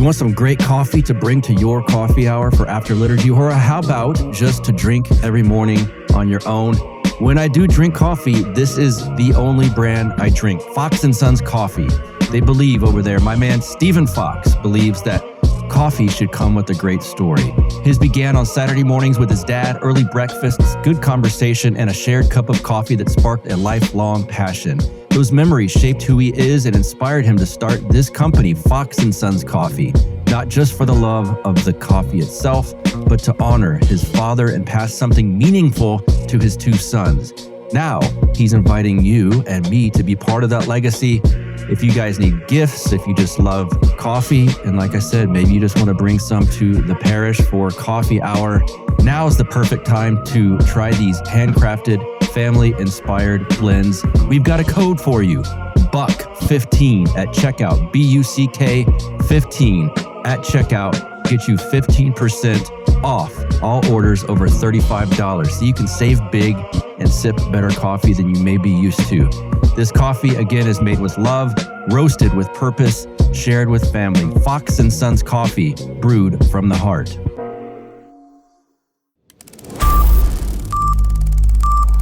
You want some great coffee to bring to your coffee hour for after liturgy? Or how about just to drink every morning on your own? When I do drink coffee, this is the only brand I drink, Fox & Sons Coffee. They believe over there, my man Stephen Fox believes that coffee should come with a great story. His began on Saturday mornings with his dad, early breakfasts, good conversation, and a shared cup of coffee that sparked a lifelong passion. Those memories shaped who he is and inspired him to start this company, Fox & Sons Coffee, not just for the love of the coffee itself, but to honor his father and pass something meaningful to his two sons. Now, he's inviting you and me to be part of that legacy. If you guys need gifts, if you just love coffee, and like I said, maybe you just want to bring some to the parish for coffee hour, now is the perfect time to try these handcrafted, family-inspired blends. We've got a code for you, BUCK15 at checkout, BUCK 15 at checkout. Get you 15% off all orders over $35, so you can save big and sip better coffee than you may be used to. This coffee, again, is made with love, roasted with purpose, shared with family. Fox & Sons Coffee, brewed from the heart.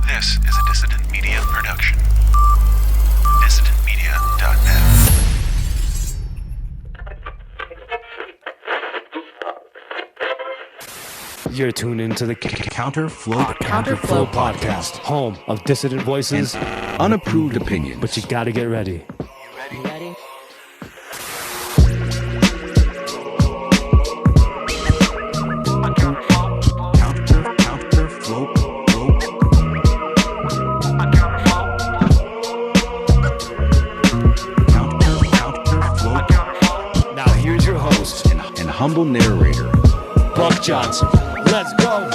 This is a Dissident Media production. DissidentMedia.net. You're tuned into the Counterflow podcast, home of dissident voices, unapproved opinions. But you gotta get ready. You ready? Now here's your host and humble narrator, Buck Johnson. Let's go.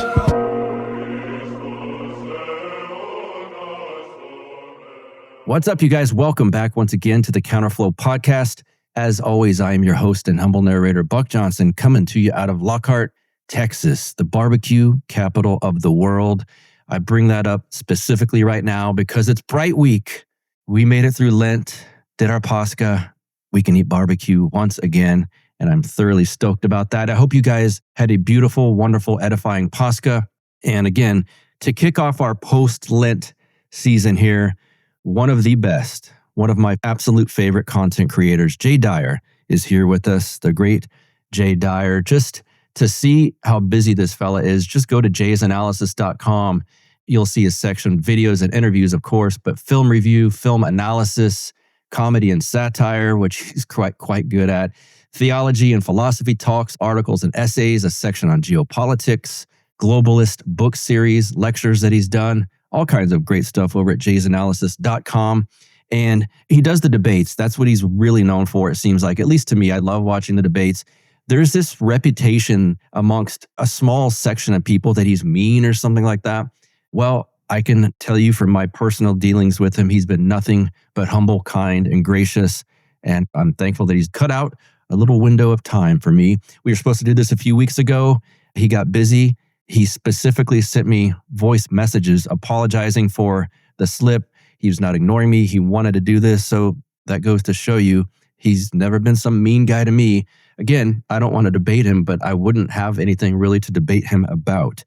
What's up, you guys? Welcome back once again to the Counterflow podcast. As always, I am your host and humble narrator, Buck Johnson, coming to you out of Lockhart, Texas, the barbecue capital of the world. I bring that up specifically right now because it's Bright Week. We made it through Lent, did our Pascha. We can eat barbecue once again, and I'm thoroughly stoked about that. I hope you guys had a beautiful, wonderful, edifying Pascha. And again, to kick off our post-Lent season here, one of the best, one of my absolute favorite content creators, Dyer, is here with us, the great Dyer. Just to see how busy this fella is, just go to jaysanalysis.com. You'll see his section, videos and interviews, of course, but film review, film analysis, comedy and satire, which he's quite good at, theology and philosophy talks, articles and essays, a section on geopolitics, globalist book series, lectures that he's done, all kinds of great stuff over at jaysanalysis.com. And he does the debates. That's what he's really known for, it seems like. At least to me, I love watching the debates. There's this reputation amongst a small section of people that he's mean or something like that. Well, I can tell you from my personal dealings with him, he's been nothing but humble, kind, and gracious. And I'm thankful that he's cut out a little window of time for me. We were supposed to do this a few weeks ago. He got busy. He specifically sent me voice messages apologizing for the slip. He was not ignoring me. He wanted to do this. So that goes to show you he's never been some mean guy to me. Again, I don't want to debate him, but I wouldn't have anything really to debate him about.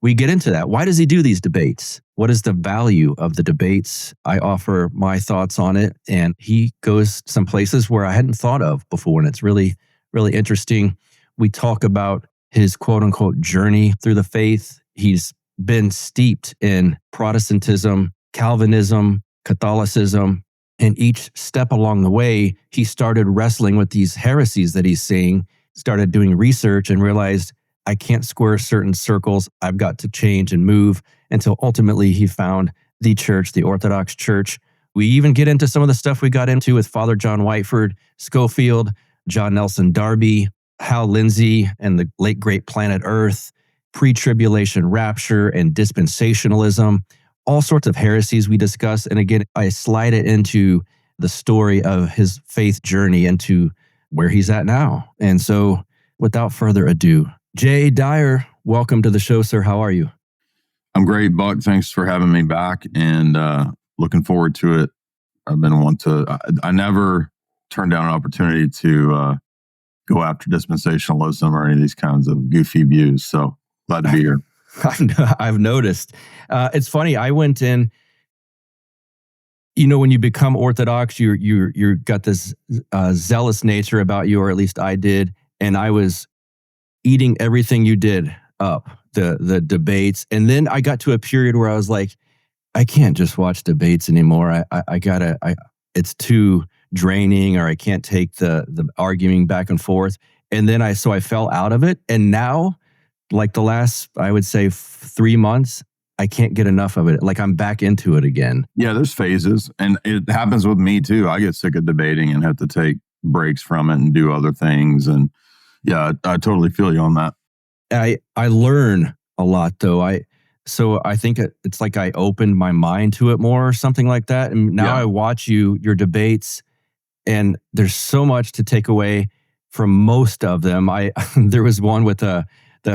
We get into that. Why does he do these debates? What is the value of the debates? I offer my thoughts on it, and he goes some places where I hadn't thought of before, and it's really, really interesting. We talk about his quote-unquote journey through the faith. He's been steeped in Protestantism, Calvinism, Catholicism, and each step along the way, he started wrestling with these heresies that he's seeing, started doing research and realized, I can't square certain circles. I've got to change and move until ultimately he found the church, the Orthodox Church. We even get into some of the stuff we got into with Father John Whiteford, Schofield, John Nelson Darby, Hal Lindsey, and the late great Planet Earth, pre-tribulation rapture and dispensationalism, all sorts of heresies we discuss. And again, I slide it into the story of his faith journey into where he's at now. And so without further ado, Dyer, welcome to the show, sir. How are you? I'm great, Buck. Thanks for having me back, and looking forward to it. I've been I never turn down an opportunity to go after dispensationalism or any of these kinds of goofy views. So glad to be here. I've noticed. It's funny. I went in. When you become Orthodox, you're got this zealous nature about you, or at least I did, and I was eating everything you did up, the debates, and then I got to a period where I was like, I can't just watch debates anymore. I gotta. It's too draining, or I can't take the arguing back and forth. And then I fell out of it, and now, like the last, I would say 3 months, I can't get enough of it. Like I'm back into it again. Yeah, there's phases, and it happens with me too. I get sick of debating and have to take breaks from it and do other things. And yeah, I totally feel you on that. I learn a lot though. So I think it's like I opened my mind to it more or something like that. And now I watch your debates, and there's so much to take away from most of them. There was one with the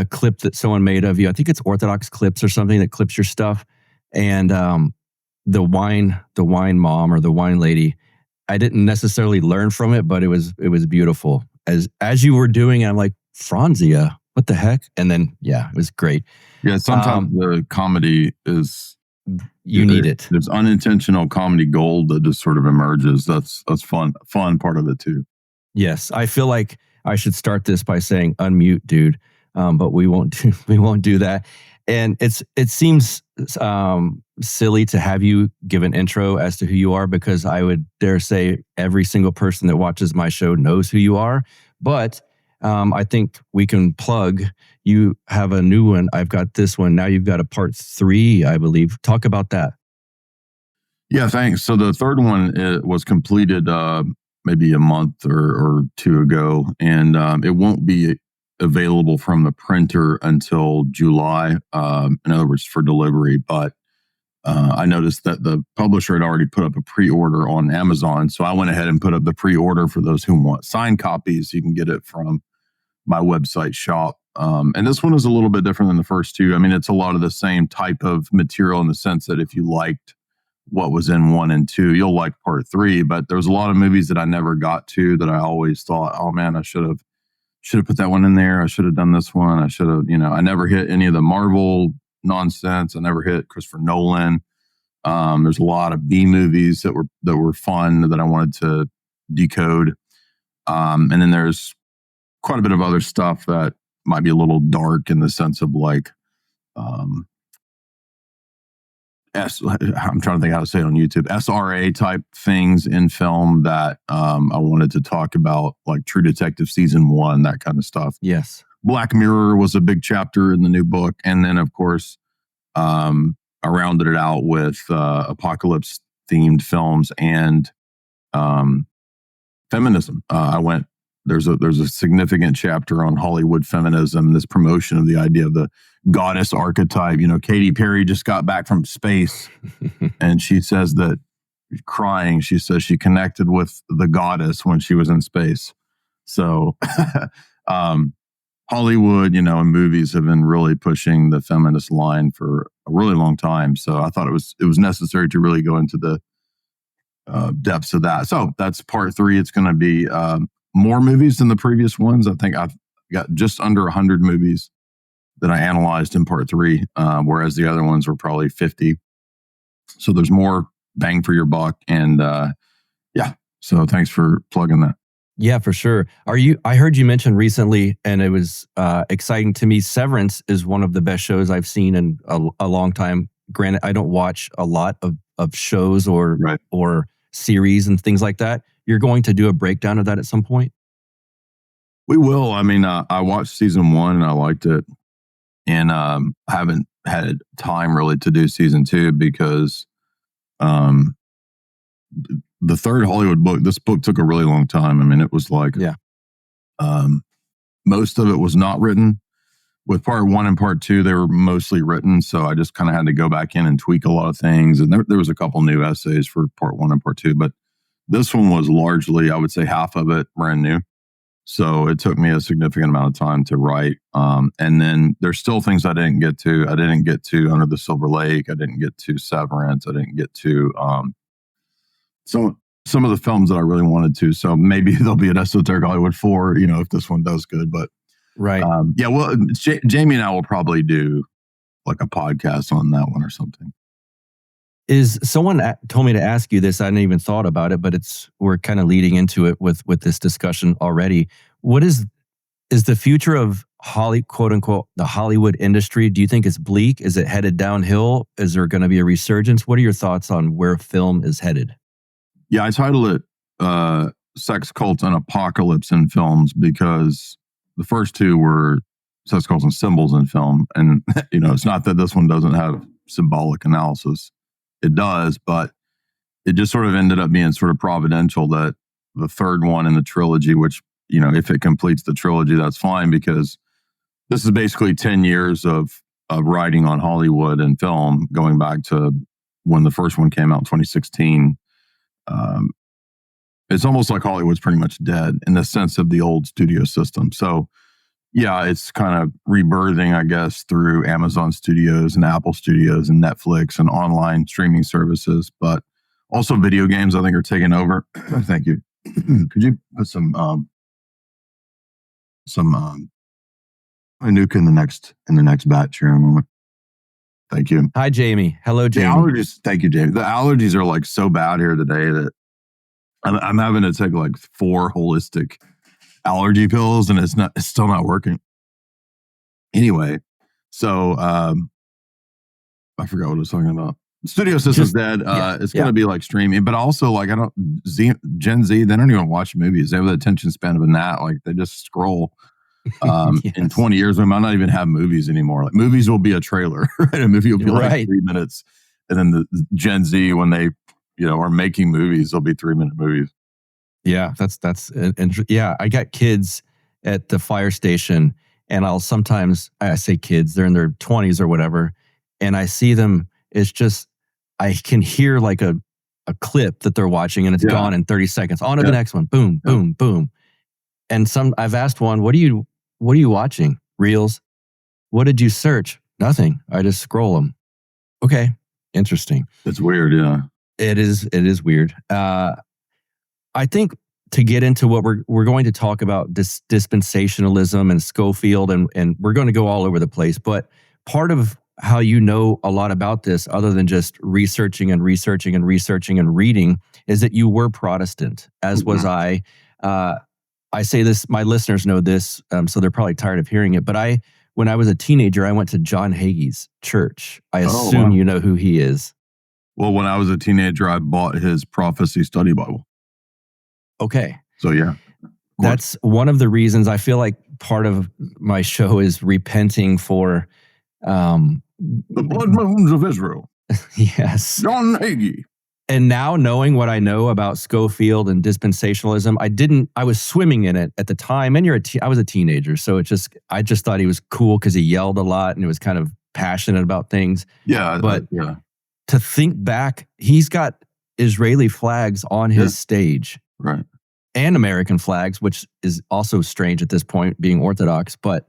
clip that someone made of you. I think it's Orthodox Clips or something that clips your stuff. And the wine mom or the wine lady, I didn't necessarily learn from it, but it was beautiful. As you were doing it, I'm like, Franzia, what the heck? And then, it was great. Yeah, sometimes the comedy is... You need it. There's unintentional comedy gold that just sort of emerges. That's fun part of it too. Yes, I feel like I should start this by saying unmute, dude. But we won't do that. And it seems silly to have you give an intro as to who you are, because I would dare say every single person that watches my show knows who you are. But I think we can plug. You have a new one. I've got this one. Now you've got a part 3, I believe. Talk about that. Yeah, thanks. So the third one was completed maybe a month or 2 ago, and it won't be available from the printer until July, in other words, for delivery. But I noticed that the publisher had already put up a pre-order on Amazon. So I went ahead and put up the pre-order for those who want signed copies. You can get it from my website shop. And this one is a little bit different than the first two. I mean, it's a lot of the same type of material in the sense that if you liked what was in 1 and 2, you'll like part 3. But there's a lot of movies that I never got to that I always thought, oh man, I should have put that one in there. I should have done this one. I should have, I never hit any of the Marvel nonsense. I never hit Christopher Nolan. There's a lot of B movies that were fun that I wanted to decode. And then there's quite a bit of other stuff that might be a little dark in the sense of like, I'm trying to think how to say it on YouTube, SRA type things in film that I wanted to talk about, like True Detective season 1, that kind of stuff. Yes. Black Mirror was a big chapter in the new book. And then, of course, I rounded it out with apocalypse themed films and feminism. There's a significant chapter on Hollywood feminism, this promotion of the idea of the goddess archetype. Katy Perry just got back from space and she says that, crying, she says she connected with the goddess when she was in space. So Hollywood, and movies have been really pushing the feminist line for a really long time. So I thought it was necessary to really go into the depths of that. So that's part 3. It's going to be more movies than the previous ones. I think I've got just under 100 movies that I analyzed in part 3, whereas the other ones were probably 50. So there's more bang for your buck. And so thanks for plugging that. Yeah, for sure. I heard you mention recently, and it was exciting to me, Severance is one of the best shows I've seen in a long time. Granted, I don't watch a lot of shows or series and things like that. You're going to do a breakdown of that at some point? We will. I mean, I watched season 1 and I liked it. And I haven't had time really to do season 2 because the third Hollywood book, this book took a really long time. I mean, it was like, most of it was not written. With part 1 and part 2, they were mostly written. So I just kind of had to go back in and tweak a lot of things. And there was a couple new essays for part 1 and part 2, but this one was largely, I would say, half of it brand new. So it took me a significant amount of time to write. And then there's still things I didn't get to. I didn't get to Under the Silver Lake. I didn't get to Severance. I didn't get to some some of the films that I really wanted to. So maybe there'll be an Esoteric Hollywood 4, if this one does good. But Right. yeah, well, Jamie and I will probably do like a podcast on that one or something. Is someone told me to ask you this? I hadn't even thought about it, but we're kind of leading into it with this discussion already. What is the future of quote unquote the Hollywood industry? Do you think it's bleak? Is it headed downhill? Is there going to be a resurgence? What are your thoughts on where film is headed? Yeah, I title it Sex, Cults, and Apocalypse in Films because the first two were sex, cults, and symbols in film. And, it's not that this one doesn't have symbolic analysis. It does, but it just sort of ended up being sort of providential that the third one in the trilogy, which, if it completes the trilogy, that's fine because this is basically 10 years of writing on Hollywood and film going back to when the first one came out in 2016. It's almost like Hollywood's pretty much dead in the sense of the old studio system. So yeah, it's kind of rebirthing, I guess, through Amazon Studios and Apple Studios and Netflix and online streaming services, but also video games, I think, are taking over. Thank you. Could you put some nuke in the next batch here in a moment? Thank you. Hi, Jamie. Hello, Jamie. The allergies, thank you, Jamie. The allergies are like so bad here today that I'm having to take like 4 holistic allergy pills and it's still not working. Anyway, so I forgot what I was talking about. Studio system's dead. It's going to be like streaming, but also like Gen Z, they don't even watch movies. They have the attention span of a gnat. Like they just scroll. Yes. In 20 years, we might not even have movies anymore. Like movies will be a trailer, right? A movie will be like 3 minutes. And then the Gen Z, when they, are making movies, they'll be 3-minute movies. Yeah, that's yeah. I got kids at the fire station, and I say kids, they're in their 20s or whatever, and I see them. It's just I can hear like a clip that they're watching, and it's gone in 30 seconds. On to the next one. Boom, boom, boom. And I've asked one, what are you watching? Reels? What did you search? Nothing. I just scroll them. Okay, interesting. It's weird, yeah. It is weird. I think to get into what we're going to talk about dispensationalism and Schofield, and we're going to go all over the place. But part of how you know a lot about this, other than just researching and reading, is that you were Protestant, as was I. I say this, my listeners know this, so they're probably tired of hearing it. But when I was a teenager, I went to John Hagee's church. I assume you know who he is. Well, when I was a teenager, I bought his Prophecy Study Bible. Okay. So, yeah. That's one of the reasons I feel like part of my show is repenting for... the blood moons of Israel. Yes. John Hagee. And now knowing what I know about Schofield and dispensationalism, I was swimming in it at the time. And I was a teenager. So I just thought he was cool because he yelled a lot and he was kind of passionate about things. Yeah. But to think back, he's got Israeli flags on his stage. Right. And American flags, which is also strange at this point, being Orthodox. But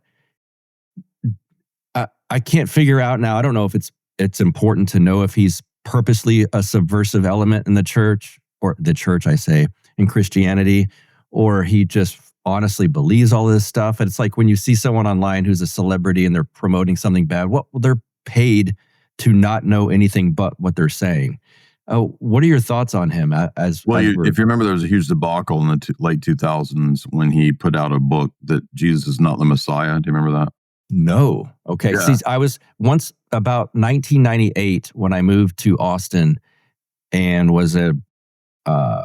I can't figure out now. I don't know if it's important to know if he's purposely a subversive element in the church, or the church, I say, in Christianity, or he just honestly believes all this stuff. And it's like when you see someone online who's a celebrity and they're promoting something bad, they're paid to not know anything but what they're saying. What are your thoughts on him? If you remember, there was a huge debacle in the late 2000s when he put out a book that Jesus is not the Messiah. Do you remember that? No. Okay. Yeah. See, I was once about 1998 when I moved to Austin, and I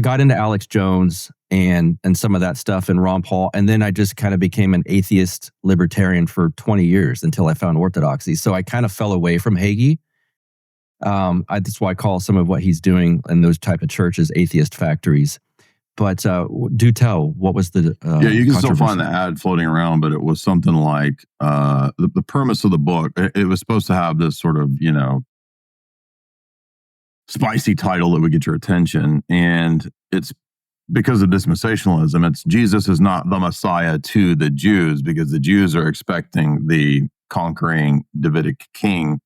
got into Alex Jones and some of that stuff and Ron Paul, and then I just kind of became an atheist libertarian for 20 years until I found Orthodoxy. So I kind of fell away from Hagee. That's why I call some of what he's doing in those type of churches atheist factories. But do tell, what was the you can still find the ad floating around, but it was something like the premise of the book. It was supposed to have this sort of, spicy title that would get your attention. And it's because of dispensationalism. It's Jesus is not the Messiah to the Jews, because the Jews are expecting the conquering Davidic king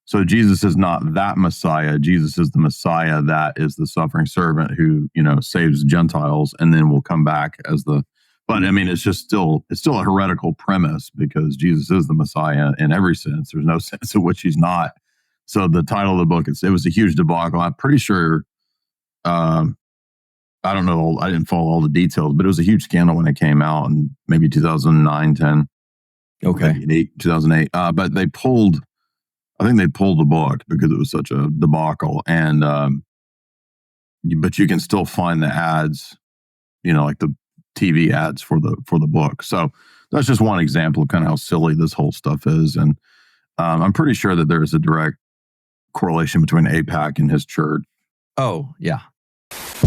So Jesus is not that Messiah. Jesus is the Messiah that is the suffering servant who, saves Gentiles and then will come back as the. But I mean, it's still a heretical premise because Jesus is the Messiah in every sense. There's no sense in which he's not. So the title of the book, it was a huge debacle. I'm pretty sure. I don't know. I didn't follow all the details, but it was a huge scandal when it came out in maybe 2009, 10. Okay. 2008. But I think they pulled the book because it was such a debacle. And, but you can still find the ads, like the TV ads for the book. So that's just one example of kind of how silly this whole stuff is. And I'm pretty sure that there is a direct correlation between AIPAC and his church. Oh, yeah.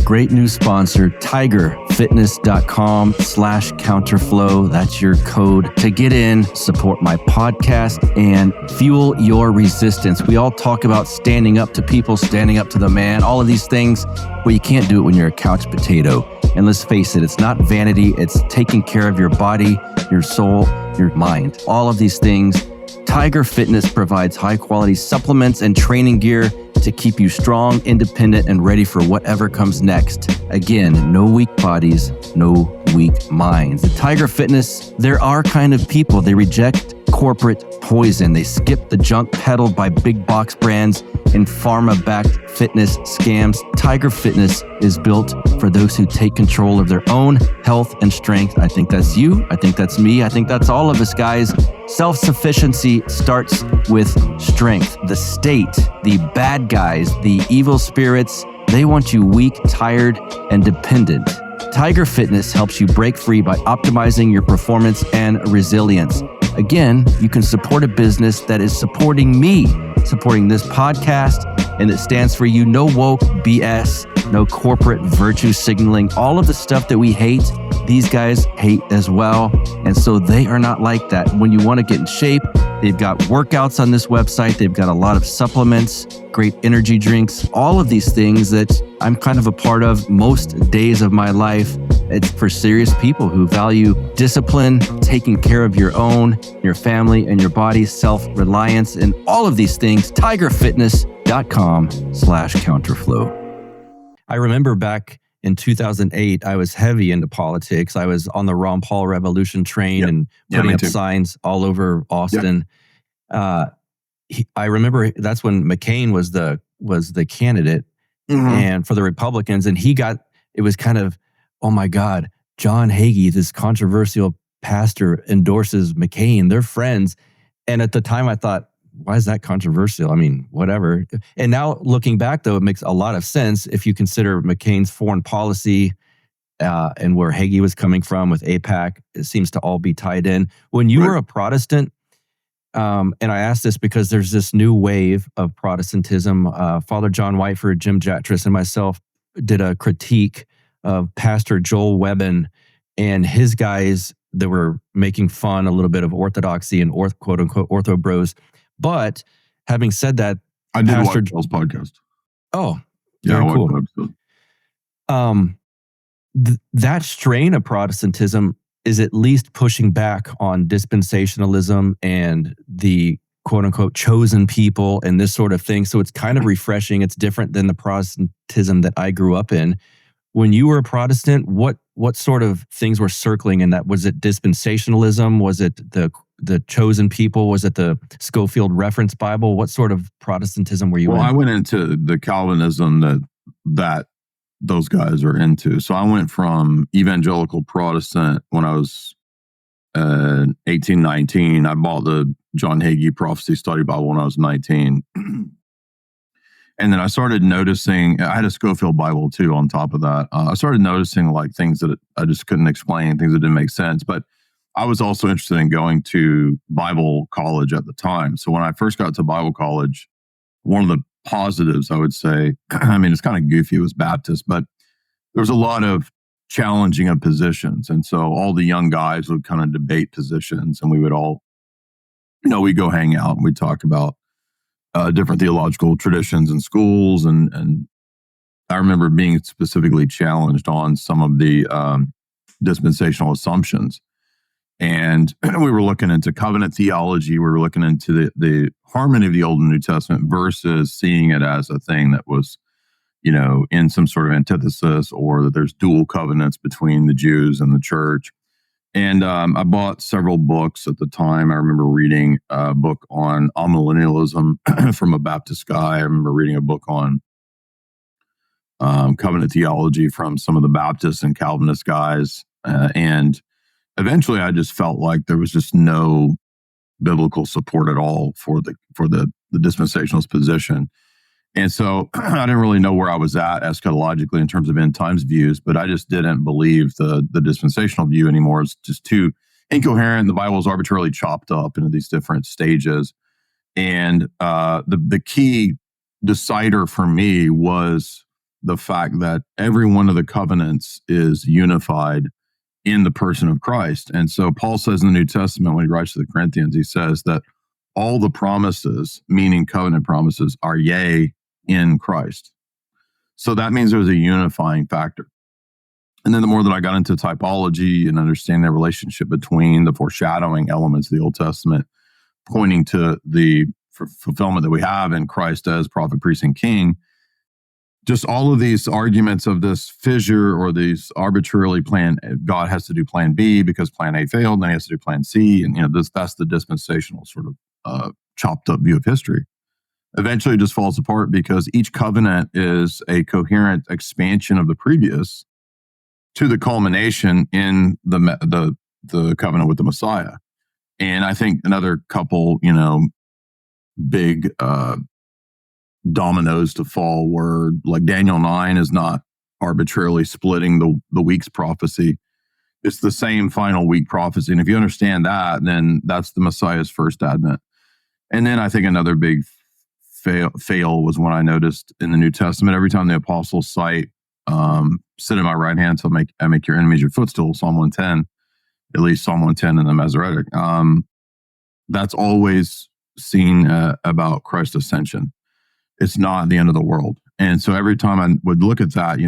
Great new sponsor, tigerfitness.com/counterflow. That's your code to get in, support my podcast, and fuel your resistance. We all talk about standing up to people, standing up to the man, all of these things. Well, you can't do it when you're a couch potato. And let's face it, it's not vanity. It's taking care of your body, your soul, your mind, all of these things. Tiger Fitness provides high-quality supplements and training gear to keep you strong, independent, and ready for whatever comes next. Again, no weak bodies, no weak minds. At Tiger Fitness, there are kind of people. They reject corporate poison. They skip the junk peddled by big box brands and pharma-backed fitness scams. Tiger Fitness is built for those who take control of their own health and strength. I think that's you. I think that's me. I think that's all of us, guys. Self-sufficiency starts with strength. The state, the bad guys, the evil spirits, they want you weak, tired, and dependent. Tiger Fitness helps you break free by optimizing your performance and resilience. Again, you can support a business that is supporting me, supporting this podcast, and it stands for you. No woke BS, no corporate virtue signaling, all of the stuff that we hate, these guys hate as well. And so they are not like that. When you want to get in shape, they've got workouts on this website. They've got a lot of supplements, great energy drinks, all of these things that I'm kind of a part of most days of my life. It's for serious people who value discipline, taking care of your own, your family, and your body, self-reliance, and all of these things. tigerfitness.com/counterflow. I remember back in 2008, I was heavy into politics. I was on the Ron Paul Revolution train and putting up signs all over Austin. I remember that's when McCain was the candidate and for the Republicans, and it was kind of, oh my God, John Hagee, this controversial pastor, endorses McCain. They're friends. And at the time I thought, why is that controversial? I mean, whatever. And now looking back, though, it makes a lot of sense if you consider McCain's foreign policy and where Hagee was coming from with AIPAC. It seems to all be tied in. When you were a Protestant, and I ask this because there's this new wave of Protestantism. Father John Whiteford, Jim Jatras, and myself did a critique of Pastor Joel Webbin and his guys that were making fun a little bit of Orthodoxy and quote unquote ortho bros. But having said that, I did watch Joel's podcast. Oh, very cool. That strain of Protestantism is at least pushing back on dispensationalism and the quote unquote chosen people and this sort of thing. So it's kind of refreshing. It's different than the Protestantism that I grew up in. When you were a Protestant, what sort of things were circling in that? Was it dispensationalism? Was it the chosen people? Was it the Schofield Reference Bible? What sort of Protestantism were you in? Well, I went into the Calvinism that those guys are into. So I went from evangelical Protestant when I was 18, 19. I bought the John Hagee Prophecy Study Bible when I was 19. And then I started noticing, I had a Schofield Bible too on top of that. I started noticing like things that I just couldn't explain, things that didn't make sense. But I was also interested in going to Bible college at the time. So when I first got to Bible college, one of the positives, I would say, I mean, it's kind of goofy, it was Baptist, but there was a lot of challenging of positions. And so all the young guys would kind of debate positions, and we would all, we'd go hang out and we'd talk about different theological traditions in schools. And I remember being specifically challenged on some of the dispensational assumptions. And we were looking into covenant theology. We were looking into the harmony of the Old and New Testament versus seeing it as a thing that was, in some sort of antithesis, or that there's dual covenants between the Jews and the church. And I bought several books at the time. I remember reading a book on amillennialism from a Baptist guy. I remember reading a book on covenant theology from some of the Baptist and Calvinist guys. And eventually I just felt like there was just no biblical support at all for the dispensationalist position. And so I didn't really know where I was at eschatologically in terms of end times views, but I just didn't believe the dispensational view anymore. It's just too incoherent. The Bible is arbitrarily chopped up into these different stages. And the key decider for me was the fact that every one of the covenants is unified in the person of Christ. And so Paul says in the New Testament, when he writes to the Corinthians, he says that all the promises, meaning covenant promises, are yea in Christ. So that means there's a unifying factor. And then the more that I got into typology and understanding the relationship between the foreshadowing elements of the Old Testament, pointing to the fulfillment that we have in Christ as prophet, priest, and king, just all of these arguments of this fissure or these arbitrarily planned, God has to do plan B because plan A failed, then he has to do plan C. And, that's the dispensational sort of chopped up view of history. Eventually it just falls apart because each covenant is a coherent expansion of the previous to the culmination in the covenant with the Messiah. And I think another couple, big dominoes to fall were like Daniel 9 is not arbitrarily splitting the week's prophecy. It's the same final week prophecy. And if you understand that, then that's the Messiah's first advent. And then I think another big fail was when I noticed in the New Testament, every time the apostles cite, sit at my right hand till I make your enemies your footstool, Psalm 110, at least Psalm 110 in the Masoretic, that's always seen about Christ's ascension. It's not the end of the world. And so every time I would look at that,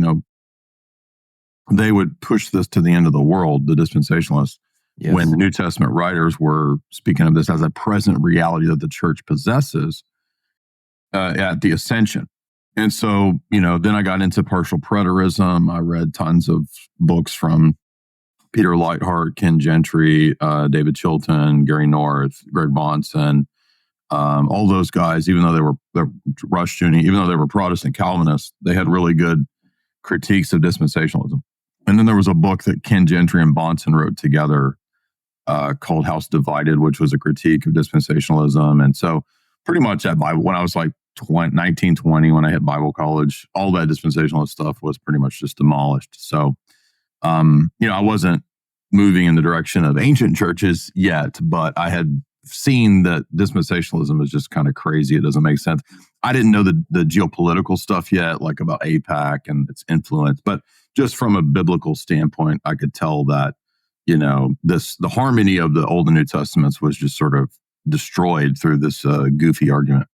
they would push this to the end of the world, the dispensationalists, yes, when the New Testament writers were speaking of this as a present reality that the church possesses at the ascension. And so, then I got into partial preterism. I read tons of books from Peter Leithart, Ken Gentry, David Chilton, Gary North, Greg Bonson, all those guys, even though they're Rushdoony, even though they were Protestant Calvinists, they had really good critiques of dispensationalism. And then there was a book that Ken Gentry and Bonson wrote together called House Divided, which was a critique of dispensationalism. And so pretty much at Bible, when I was like 19, 20, when I hit Bible college, all that dispensationalist stuff was pretty much just demolished. So, I wasn't moving in the direction of ancient churches yet, but I had seen that dispensationalism is just kind of crazy. It doesn't make sense. I didn't know the geopolitical stuff yet, like about AIPAC and its influence, but just from a biblical standpoint, I could tell that, the harmony of the Old and New Testaments was just sort of destroyed through this goofy argument.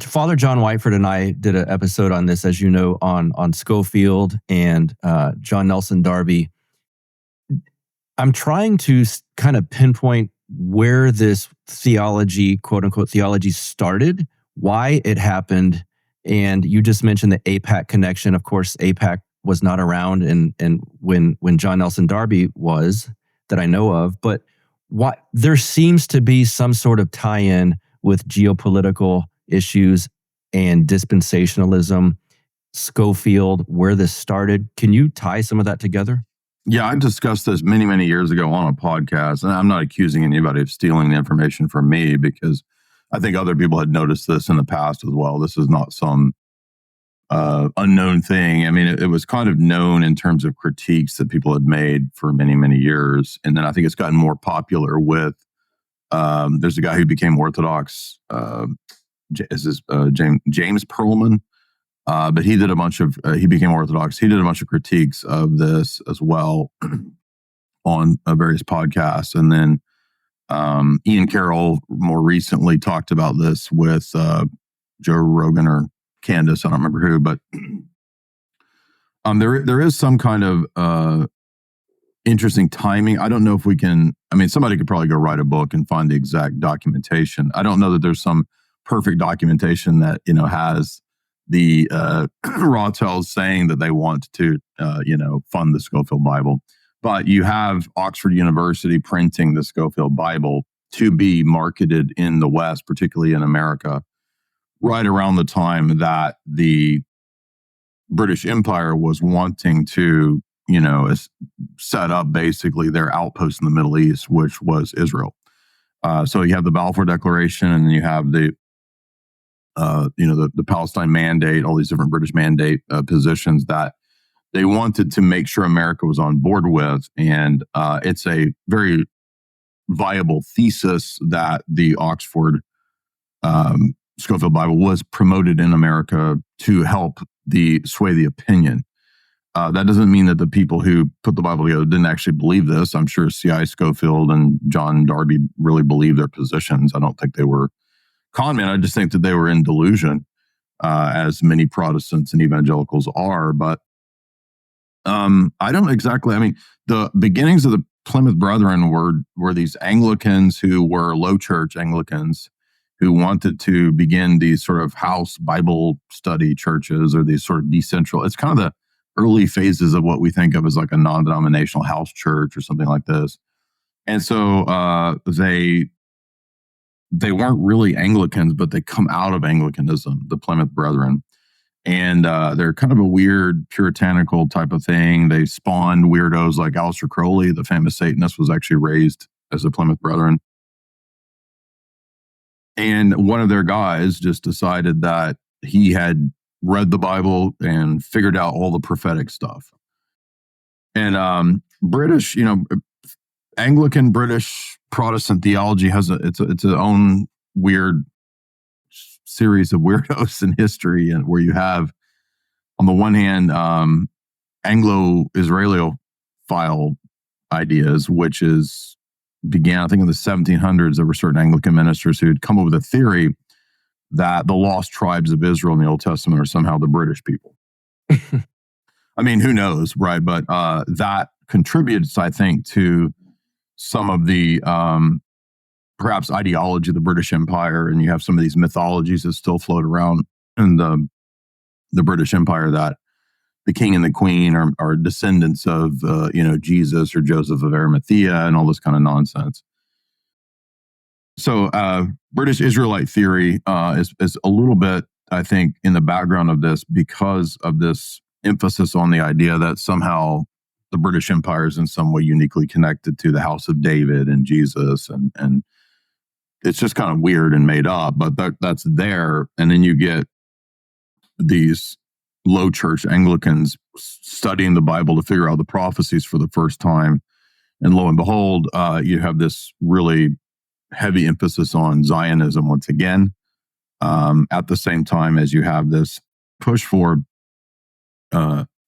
Father John Whiteford and I did an episode on this, as you know, on Schofield and John Nelson Darby. I'm trying to kind of pinpoint where this theology, quote unquote, theology started, why it happened. And you just mentioned the AIPAC connection. Of course, AIPAC was not around and when John Nelson Darby was, that I know of, but there seems to be some sort of tie-in with geopolitical issues and dispensationalism, Schofield, where this started. Can you tie some of that together? Yeah, I discussed this many, many years ago on a podcast, and I'm not accusing anybody of stealing the information from me because I think other people had noticed this in the past as well. This is not some unknown thing. I mean, it was kind of known in terms of critiques that people had made for many, many years. And then I think it's gotten more popular with, there's a guy who became Orthodox, James Perlman. But he did he became Orthodox. He did a bunch of critiques of this as well on various podcasts. And then Ian Carroll more recently talked about this with Joe Rogan or Candace, I don't remember who, but there is some kind of interesting timing. I don't know if we can, somebody could probably go write a book and find the exact documentation. I don't know that there's some perfect documentation that, has the Rothschilds saying that they want to, fund the Scofield Bible. But you have Oxford University printing the Scofield Bible to be marketed in the West, particularly in America, right around the time that the British Empire was wanting to, set up basically their outpost in the Middle East, which was Israel. So you have the Balfour Declaration, and then you have the Palestine Mandate, all these different British mandate positions that they wanted to make sure America was on board with. And it's a very viable thesis that the Oxford Scofield Bible was promoted in America to help sway the opinion. That doesn't mean that the people who put the Bible together didn't actually believe this. I'm sure C.I. Scofield and John Darby really believed their positions. I don't think they were con men. I just think that they were in delusion, as many Protestants and evangelicals are. But I don't exactly, the beginnings of the Plymouth Brethren were these Anglicans who were low church Anglicans who wanted to begin these sort of house Bible study churches, or these sort of decentral. It's kind of the early phases of what we think of as like a non-denominational house church or something like this. And so they weren't really Anglicans, but they come out of Anglicanism, the Plymouth Brethren. And they're kind of a weird puritanical type of thing. They spawned weirdos like Aleister Crowley, the famous Satanist, was actually raised as a Plymouth Brethren. And one of their guys just decided that he had read the Bible and figured out all the prophetic stuff. And British, Anglican British Protestant theology has its own weird series of weirdos in history, and where you have, on the one hand, Anglo-Israeliophile ideas, which began, I think, in the 1700s. There were certain Anglican ministers who had come up with a theory that the lost tribes of Israel in the Old Testament are somehow the British people. Who knows, right? But that contributes, I think, to some of the perhaps ideology of the British Empire. And you have some of these mythologies that still float around in the British Empire, that the king and the queen are descendants of Jesus or Joseph of Arimathea and all this kind of nonsense. So British Israelite theory is a little bit, I think, in the background of this, because of this emphasis on the idea that somehow the British Empire is in some way uniquely connected to the House of David and Jesus, and it's just kind of weird and made up, but that's there. And then you get these low church Anglicans studying the Bible to figure out the prophecies for the first time, and lo and behold, you have this really heavy emphasis on Zionism once again, at the same time as you have this push for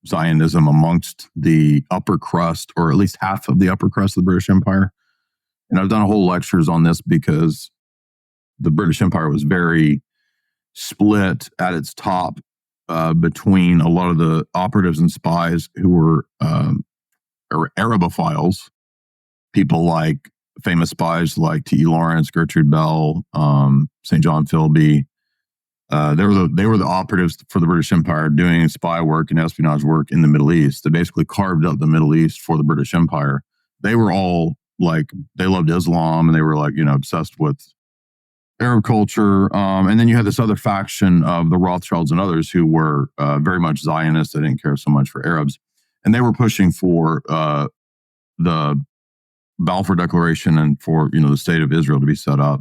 Zionism amongst the upper crust, or at least half of the upper crust of the British Empire. And I've done whole lectures on this because the British Empire was very split at its top between a lot of the operatives and spies who were Arabophiles, people like famous spies like T.E. Lawrence, Gertrude Bell, St. John Philby. They were the operatives for the British Empire doing spy work and espionage work in the Middle East. They basically carved up the Middle East for the British Empire. They were all they loved Islam, and they were obsessed with Arab culture. And then you had this other faction of the Rothschilds and others who were very much Zionists. They didn't care so much for Arabs. And they were pushing for the Balfour Declaration and for, the state of Israel to be set up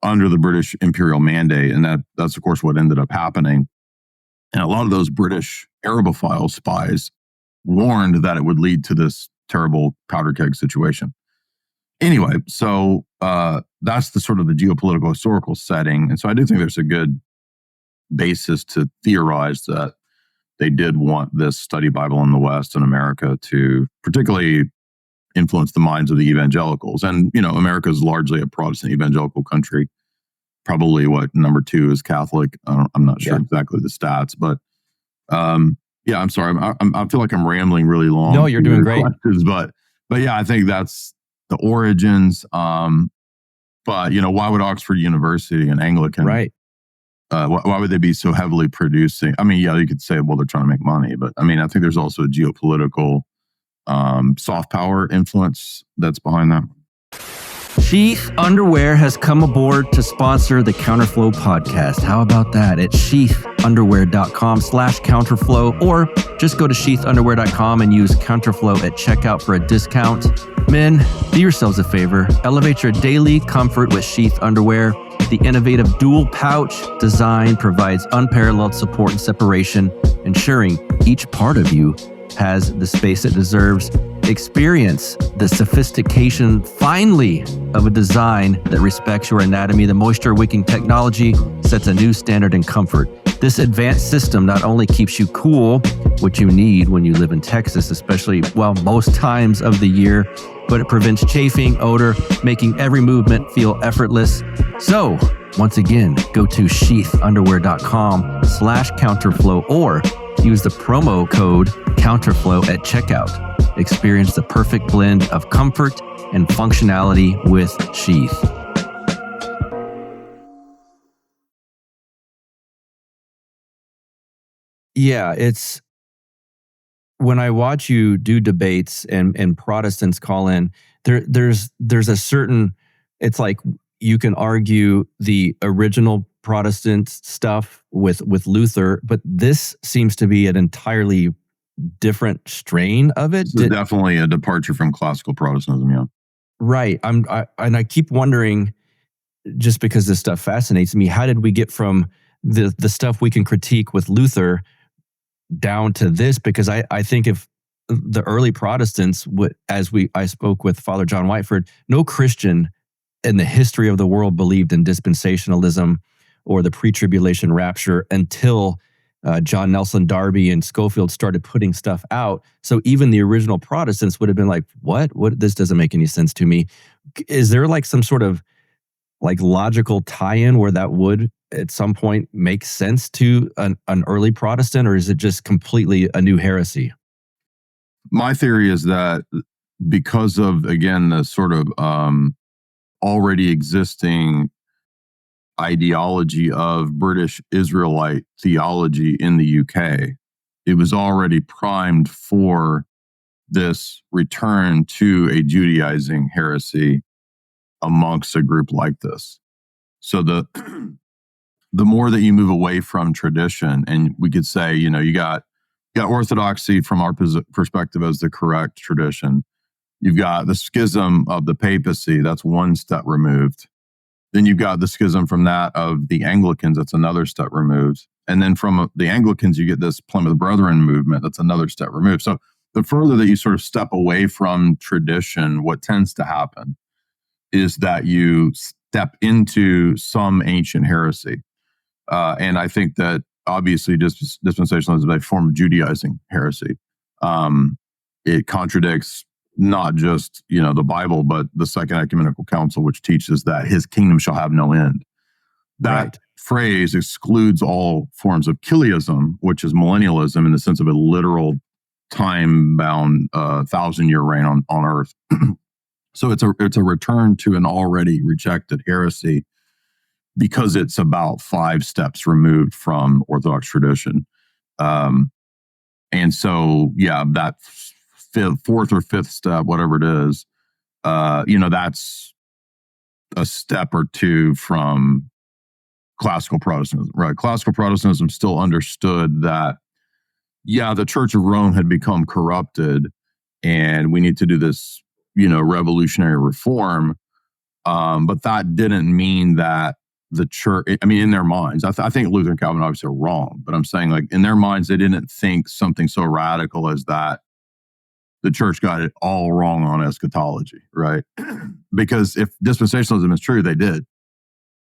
under the British imperial mandate. And that's, of course, what ended up happening. And a lot of those British Arabophile spies warned that it would lead to this terrible powder keg situation. Anyway, so that's the sort of the geopolitical historical setting. And so I do think there's a good basis to theorize that they did want this study Bible in the West and America to particularly influence the minds of the evangelicals. And, America is largely a Protestant evangelical country. Probably number 2 is Catholic. I'm not sure exactly the stats, but I'm sorry. I feel like I'm rambling really long. No, you're doing great. But But yeah, I think that's the origins. But why would Oxford University and Anglican, Right. Why would they be so heavily producing? I mean, yeah, you could say, well, they're trying to make money, but I mean, I think there's also a geopolitical soft power influence that's behind that. Sheath Underwear has come aboard to sponsor the Counterflow podcast. How about that? At sheathunderwear.com/counterflow, or just go to sheathunderwear.com and use Counterflow at checkout for a discount. Men, do yourselves a favor. Elevate your daily comfort with Sheath Underwear. The innovative dual pouch design provides unparalleled support and separation, ensuring each part of you has the space it deserves. Experience the sophistication, finally, of a design that respects your anatomy. The moisture-wicking technology sets a new standard in comfort. This advanced system not only keeps you cool, which you need when you live in Texas, especially, most times of the year, but it prevents chafing, odor, making every movement feel effortless. So, once again, go to sheathunderwear.com/counterflow or use the promo code Counterflow at checkout. Experience the perfect blend of comfort and functionality with Sheath. Yeah, it's when I watch you do debates and Protestants call in, there's a certain, it's like you can argue the original Protestant stuff with Luther, but this seems to be an entirely different strain of it. This is definitely a departure from classical Protestantism, yeah. Right. I keep wondering, just because this stuff fascinates me, how did we get from the stuff we can critique with Luther down to this? Because I think if the early Protestants would, I spoke with Father John Whiteford, no Christian in the history of the world believed in dispensationalism or the pre-tribulation rapture until John Nelson Darby and Schofield started putting stuff out. So even the original Protestants would have been like, what? This doesn't make any sense to me. Is there like some sort of like logical tie-in where that would at some point make sense to an early Protestant, or is it just completely a new heresy? My theory is that because of, again, the sort of already existing ideology of British Israelite theology in the UK, it was already primed for this return to a Judaizing heresy amongst a group like this. So the more that you move away from tradition, and we could say, you got Orthodoxy from our perspective as the correct tradition. You've got the schism of the papacy, that's one step removed. Then you've got the schism from that of the Anglicans, that's another step removed. And then from the Anglicans, you get this Plymouth Brethren movement, that's another step removed. So the further that you sort of step away from tradition, what tends to happen is that you step into some ancient heresy. And I think that obviously dispensationalism is a form of Judaizing heresy. It contradicts not just, the Bible, but the Second Ecumenical Council, which teaches that his kingdom shall have no end. That phrase excludes all forms of Chiliasm, which is millennialism in the sense of a literal time-bound 1,000-year reign on earth. So it's a return to an already rejected heresy because it's about 5 steps removed from Orthodox tradition. And so, that fourth or fifth step, whatever it is, that's a step or two from classical Protestantism, right? Classical Protestantism still understood that, the Church of Rome had become corrupted and we need to do this, revolutionary reform. But that didn't mean that the church, in their minds, I think Luther and Calvin obviously are wrong, but I'm saying, like, in their minds, they didn't think something so radical as that the church got it all wrong on eschatology, right? Because if dispensationalism is true, they did,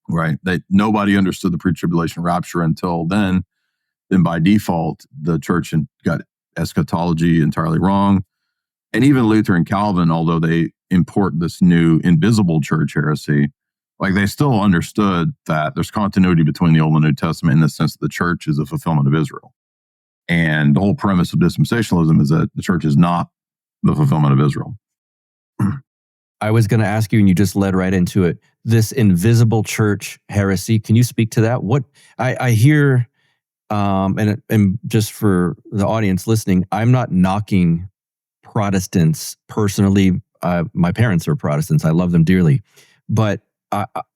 right? Nobody understood the pre-tribulation rapture until then. Then by default, the church got eschatology entirely wrong. And even Luther and Calvin, although they import this new invisible church heresy, like, they still understood that there's continuity between the Old and New Testament in the sense that the church is a fulfillment of Israel. And the whole premise of dispensationalism is that the church is not the fulfillment of Israel. I was going to ask you, and you just led right into it. This invisible church heresy. Can you speak to that? What I hear, and just for the audience listening, I'm not knocking Protestants personally. My parents are Protestants. I love them dearly, but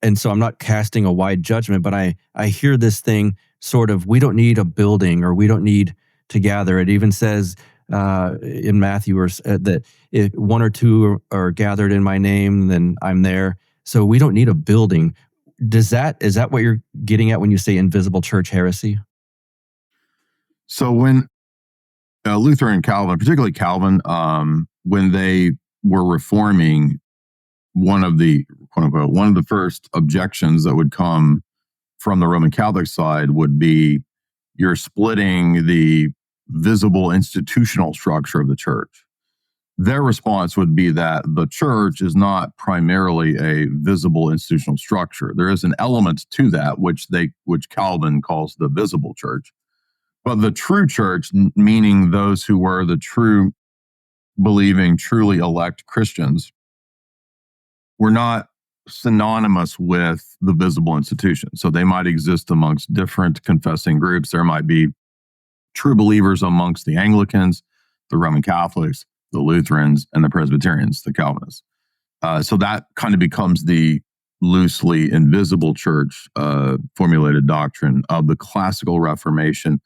and so I'm not casting a wide judgment. But I hear this thing sort of, we don't need a building, or we don't need to gather. It even says in Matthew that if one or two are gathered in my name, then I'm there. So we don't need a building. Is that what you're getting at when you say invisible church heresy? So when Luther and Calvin, particularly Calvin, when they were reforming, one of the quote unquote one of the first objections that would come from the Roman Catholic side would be, you're splitting the visible institutional structure of the church. Their response would be that the church is not primarily a visible institutional structure. There is an element to that which Calvin calls the visible church. But the true church, meaning those who were the true believing, truly elect Christians, were not synonymous with the visible institution. So they might exist amongst different confessing groups. There might be true believers amongst the Anglicans, the Roman Catholics, the Lutherans, and the Presbyterians, the Calvinists. So that kind of becomes the loosely invisible church formulated doctrine of the classical Reformation.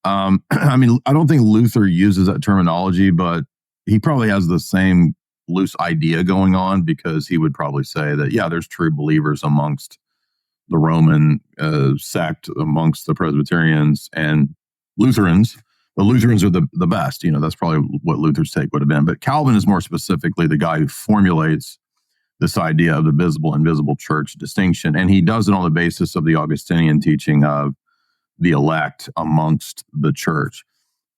I mean, I don't think Luther uses that terminology, but he probably has the same loose idea going on, because he would probably say that, yeah, there's true believers amongst the Roman sect, amongst the Presbyterians and Lutherans. The Lutherans are the best. That's probably what Luther's take would have been. But Calvin is more specifically the guy who formulates this idea of the visible and invisible church distinction. And he does it on the basis of the Augustinian teaching of the elect amongst the church.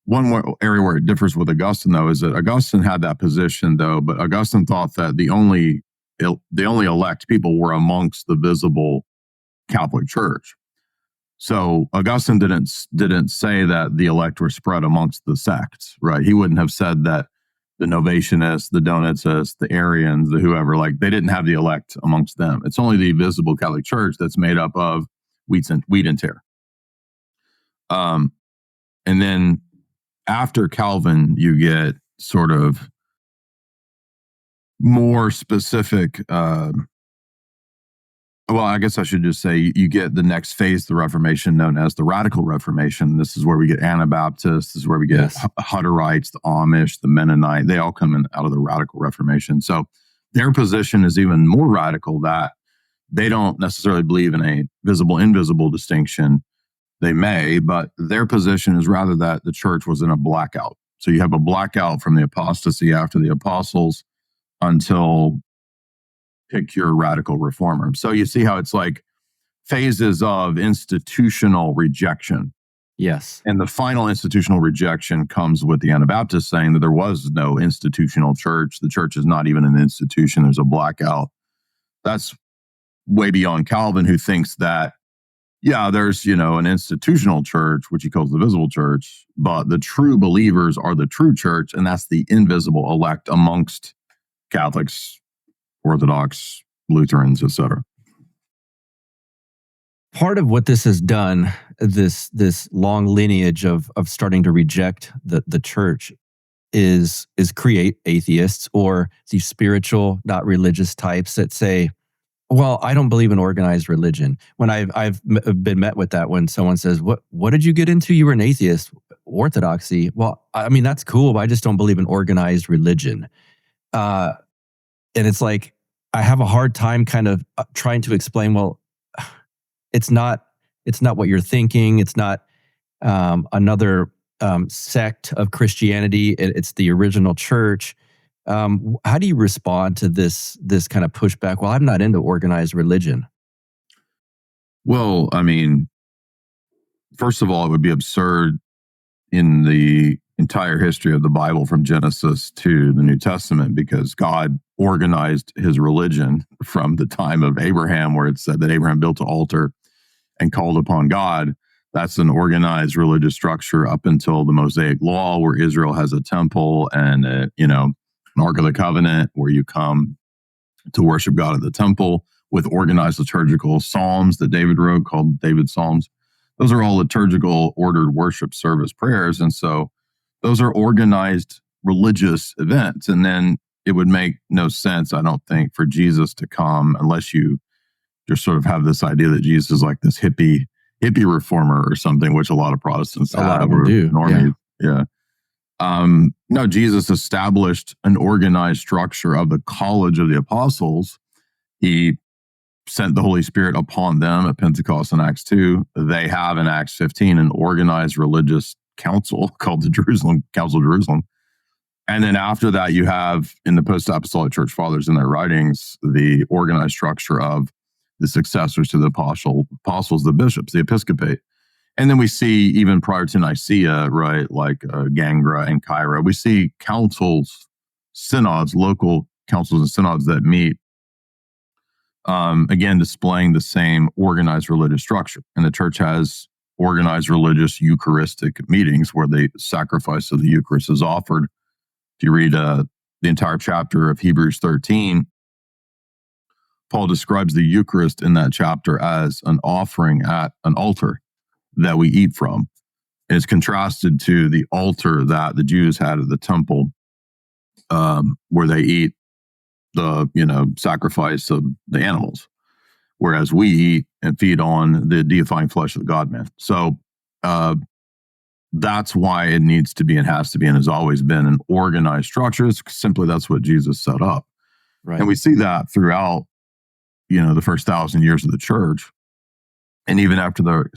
One more area where it differs with Augustine, though, is that Augustine had that position, though, but Augustine thought that the only elect people were amongst the visible Catholic Church. So Augustine didn't say that the elect were spread amongst the sects, right? He wouldn't have said that the Novatianists, the Donatists, the Arians, the whoever, like, they didn't have the elect amongst them. It's only the visible Catholic Church that's made up of wheat and tare. And then after Calvin, you get sort of more specific, well, I guess I should just say you get the next phase of the Reformation known as the Radical Reformation. This is where we get Anabaptists. This is where we get Hutterites, the Amish, the Mennonite. They all come in out of the Radical Reformation. So their position is even more radical, that they don't necessarily believe in a visible-invisible distinction. They may, but their position is rather that the church was in a blackout. So you have a blackout from the apostasy after the apostles until pick your radical reformer. So you see how it's like phases of institutional rejection. Yes. And the final institutional rejection comes with the Anabaptists saying that there was no institutional church. The church is not even an institution. There's a blackout. That's way beyond Calvin, who thinks that, yeah, there's, an institutional church, which he calls the visible church, but the true believers are the true church, and that's the invisible elect amongst Catholics, Orthodox, Lutherans, etc. Part of what this has done, this long lineage of starting to reject the church, is create atheists, or these spiritual, not religious types that say, well, I don't believe in organized religion. When I've been met with that, when someone says, what did you get into? You were an atheist. Orthodoxy. Well, I mean, that's cool, but I just don't believe in organized religion. And it's like, I have a hard time kind of trying to explain, well, it's not what you're thinking. It's not another sect of Christianity. It's the original church. How do you respond to this kind of pushback? Well, I'm not into organized religion. Well, I mean, first of all, it would be absurd in the entire history of the Bible from Genesis to the New Testament, because God organized his religion from the time of Abraham, where it said that Abraham built an altar and called upon God. That's an organized religious structure up until the Mosaic Law, where Israel has a temple and, an Ark of the Covenant, where you come to worship God at the temple with organized liturgical psalms that David wrote called David's Psalms. Those are all liturgical ordered worship service prayers. And so those are organized religious events. And then it would make no sense, I don't think, for Jesus to come unless you just sort of have this idea that Jesus is like this hippie reformer or something, which a lot of Protestants A lot of them do. Normies. Yeah. No, Jesus established an organized structure of the College of the Apostles. He sent the Holy Spirit upon them at Pentecost in Acts 2. They have in Acts 15 an organized religious council called the Council of Jerusalem. And then after that, you have in the post-apostolic church fathers in their writings, the organized structure of the successors to the apostles, the bishops, the episcopate. And then we see even prior to Nicaea, right, like Gangra and Cairo, we see councils, synods, local councils and synods that meet, again, displaying the same organized religious structure. And the church has organized religious Eucharistic meetings where the sacrifice of the Eucharist is offered. If you read the entire chapter of Hebrews 13, Paul describes the Eucharist in that chapter as an offering at an altar that we eat from. And it's contrasted to the altar that the Jews had at the temple, where they eat the sacrifice of the animals, whereas we eat and feed on the deifying flesh of the God-man. So that's why it needs to be and has to be and has always been an organized structure. It's simply that's what Jesus set up. Right. And we see that throughout the first 1,000 years of the church. And even after the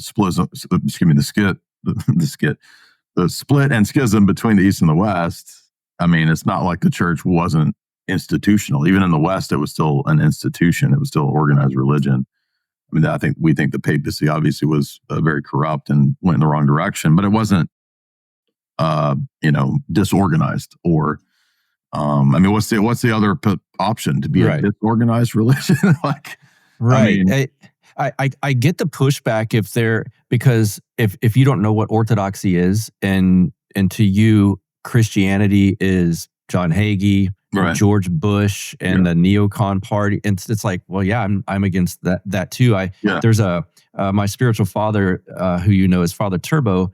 split and schism between the East and the West, I mean, it's not like the church wasn't institutional. Even in the West, it was still an institution. It was still organized religion. I mean, we think the papacy obviously was very corrupt and went in the wrong direction, but it wasn't, disorganized or, what's the other option to be a disorganized religion? Right. I get the pushback because if you don't know what Orthodoxy is, and to you Christianity is John Hagee, right, George Bush, and the neocon party, and it's like, well, yeah, I'm against that too. There's my spiritual father, who is Father Turbo.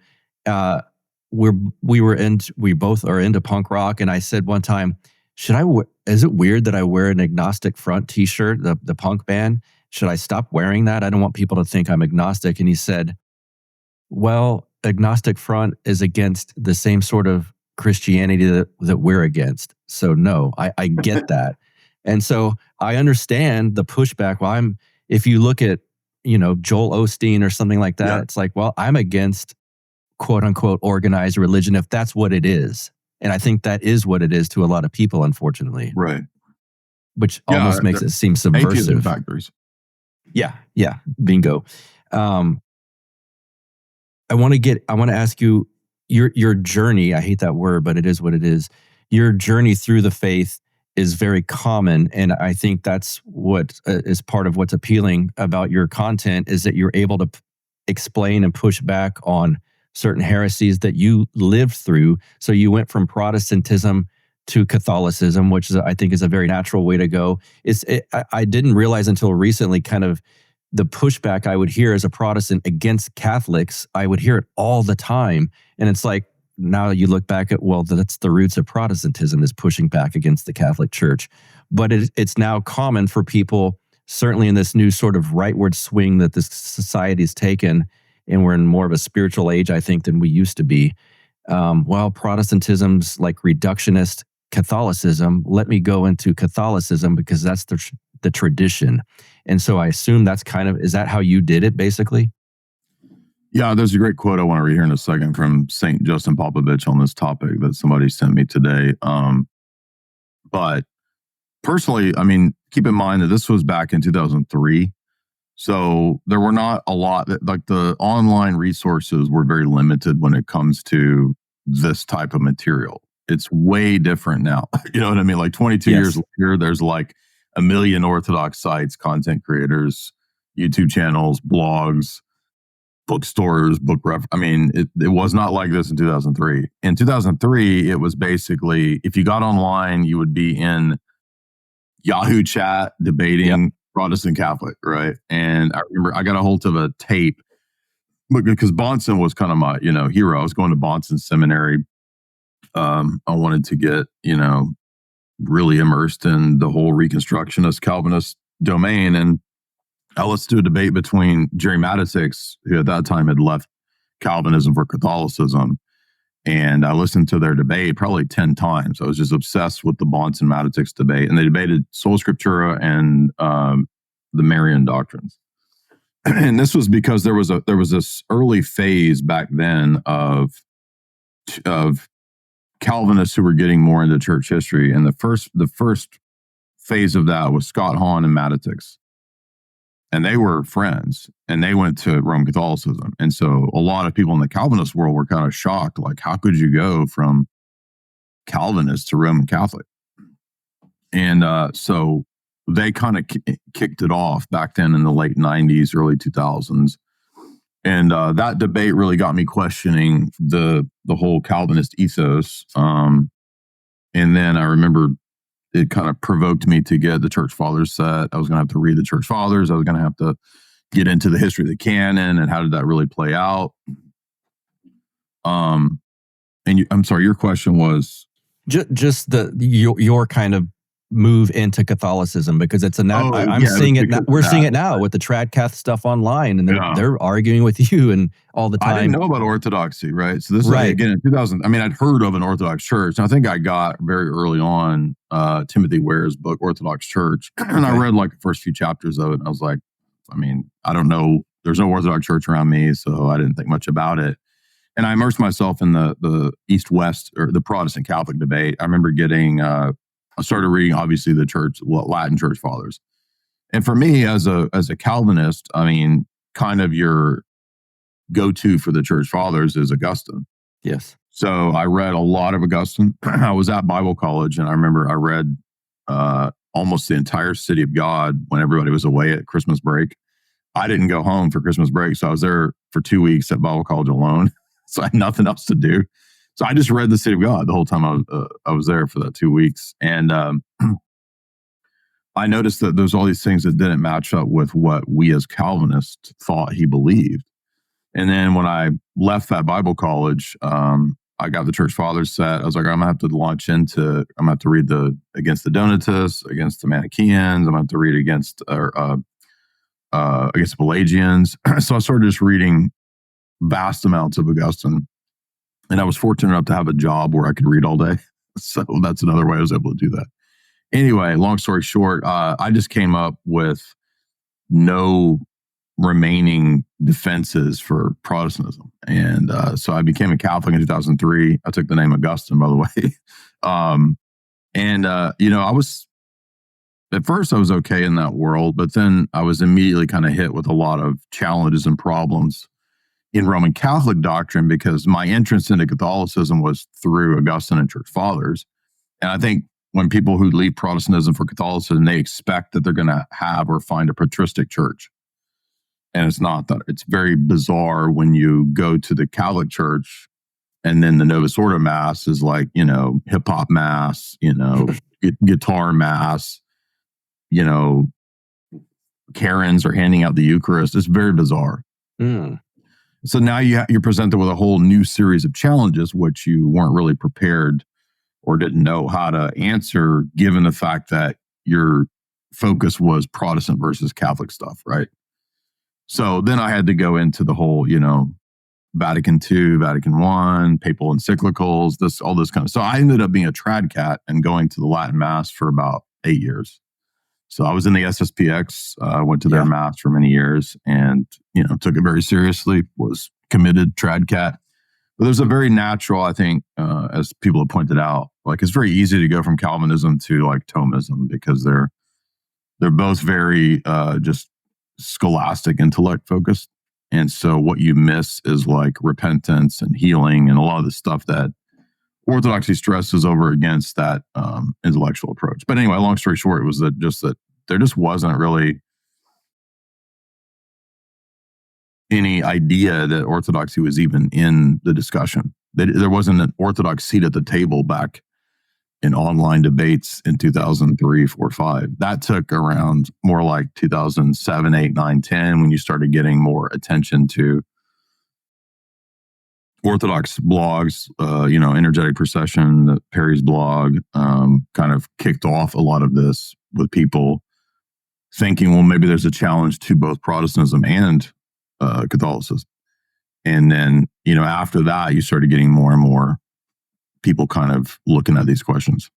We both are into punk rock, and I said one time, is it weird that I wear an Agnostic Front T-shirt, the punk band? Should I stop wearing that? I don't want people to think I'm agnostic. And he said, well, Agnostic Front is against the same sort of Christianity that we're against. So no, I get that. And so I understand the pushback. Well, if you look at, Joel Osteen or something like that, it's like, well, I'm against quote unquote organized religion if that's what it is. And I think that is what it is to a lot of people, unfortunately. Right. Which almost makes it seem subversive. Atheism factories. Yeah. Bingo. I want to ask you your journey. I hate that word, but it is what it is. Your journey through the faith is very common. And I think that's what is part of what's appealing about your content, is that you're able to explain and push back on certain heresies that you lived through. So you went from Protestantism to Catholicism, which I think is a very natural way to go. I didn't realize until recently kind of the pushback I would hear as a Protestant against Catholics. I would hear it all the time. And it's like, now you look back at, well, that's the roots of Protestantism, is pushing back against the Catholic Church. But it's now common for people, certainly in this new sort of rightward swing that this society's taken, and we're in more of a spiritual age, I think, than we used to be. Well, Protestantism's like reductionist Catholicism. Let me go into Catholicism because that's the tradition. And so I assume is that how you did it, basically? Yeah, there's a great quote I want to read here in a second from St. Justin Popovich on this topic that somebody sent me today. But personally, keep in mind that this was back in 2003. So there were not a lot the online resources were very limited when it comes to this type of material. It's way different now. You know what I mean? Like 22 years later, there's like a million Orthodox sites, content creators, YouTube channels, blogs, bookstores, it was not like this in 2003. In 2003, it was basically, if you got online, you would be in Yahoo chat debating Protestant Catholic, right? And I remember I got a hold of a tape because Bonson was kind of my, hero. I was going to Bonson Seminary. I wanted to get, really immersed in the whole Reconstructionist Calvinist domain. And I listened to a debate between Jerry Mattisix, who at that time had left Calvinism for Catholicism. And I listened to their debate probably 10 times. I was just obsessed with the Bonson Mattisix debate. And they debated Sola Scriptura and the Marian doctrines. And this was because there was this early phase back then of Calvinists who were getting more into church history. And the first phase of that was Scott Hahn and Mattisix. And they were friends, and they went to Roman Catholicism. And so a lot of people in the Calvinist world were kind of shocked, like, how could you go from Calvinist to Roman Catholic? And so they kind of kicked it off back then in the late 90s, early 2000s. And that debate really got me questioning the whole Calvinist ethos. And then I remember it kind of provoked me to get the Church Fathers set. I was going to have to read the Church Fathers. I was going to have to get into the history of the canon and how did that really play out. I'm sorry, your question was just your kind of move into Catholicism, because it's I'm seeing it now. We're seeing it now with the Tradcath stuff online, and they're arguing with you and all the time. I didn't know about Orthodoxy, right? So this is again in 2000. I mean, I'd heard of an Orthodox church. And I think I got very early on Timothy Ware's book, Orthodox Church, and I read like the first few chapters of it, and I was like, I mean, I don't know. There's no Orthodox church around me, so I didn't think much about it. And I immersed myself in the East-West or the Protestant Catholic debate. I remember getting. I started reading, obviously, the Latin Church Fathers. And for me, as a Calvinist, I mean, kind of your go-to for the Church Fathers is Augustine. Yes. So I read a lot of Augustine. I was at Bible college, and I remember I read almost the entire City of God when everybody was away at Christmas break. I didn't go home for Christmas break, so I was there for 2 weeks at Bible college alone. So I had nothing else to do. So I just read the City of God the whole time I was there for that 2 weeks. And I noticed that there's all these things that didn't match up with what we as Calvinists thought he believed. And then when I left that Bible college, I got the Church Fathers set. I was like, I'm going to have to I'm going to have to read against the Donatists, against the Manichaeans. I'm going to have to read against the Pelagians. So I started just reading vast amounts of Augustine. And I was fortunate enough to have a job where I could read all day. So that's another way I was able to do that. Anyway, long story short, I just came up with no remaining defenses for Protestantism. And so I became a Catholic in 2003. I took the name Augustine, by the way. I was, at first I was okay in that world, but then I was immediately kind of hit with a lot of challenges and problems in Roman Catholic doctrine, because my entrance into Catholicism was through Augustine and Church Fathers. And I think when people who leave Protestantism for Catholicism, they expect that they're going to have or find a patristic church. And it's not that. It's very bizarre when you go to the Catholic Church and then the Novus Ordo Mass is like, hip hop mass, guitar mass, Karens are handing out the Eucharist. It's very bizarre. Mm. So now you're presented with a whole new series of challenges, which you weren't really prepared or didn't know how to answer, given the fact that your focus was Protestant versus Catholic stuff, right? So then I had to go into the whole, Vatican II, Vatican I, papal encyclicals, all this kind of. So I ended up being a trad cat and going to the Latin Mass for about 8 years. So I was in the SSPX, went to their mass for many years and, took it very seriously, was committed trad cat. But there's a very natural, I think, as people have pointed out, like it's very easy to go from Calvinism to like Thomism because they're both very just scholastic intellect focused. And so what you miss is like repentance and healing and a lot of the stuff that Orthodoxy stresses over against that intellectual approach. But anyway, long story short, it was that there just wasn't really any idea that Orthodoxy was even in the discussion. There wasn't an Orthodox seat at the table back in online debates in 2003, 4, 5. That took around more like 2007, 8, 9, 10, when you started getting more attention to Orthodox blogs, Energetic Procession, Perry's blog, kind of kicked off a lot of this with people thinking, well, maybe there's a challenge to both Protestantism and Catholicism. And then, after that, you started getting more and more people kind of looking at these questions.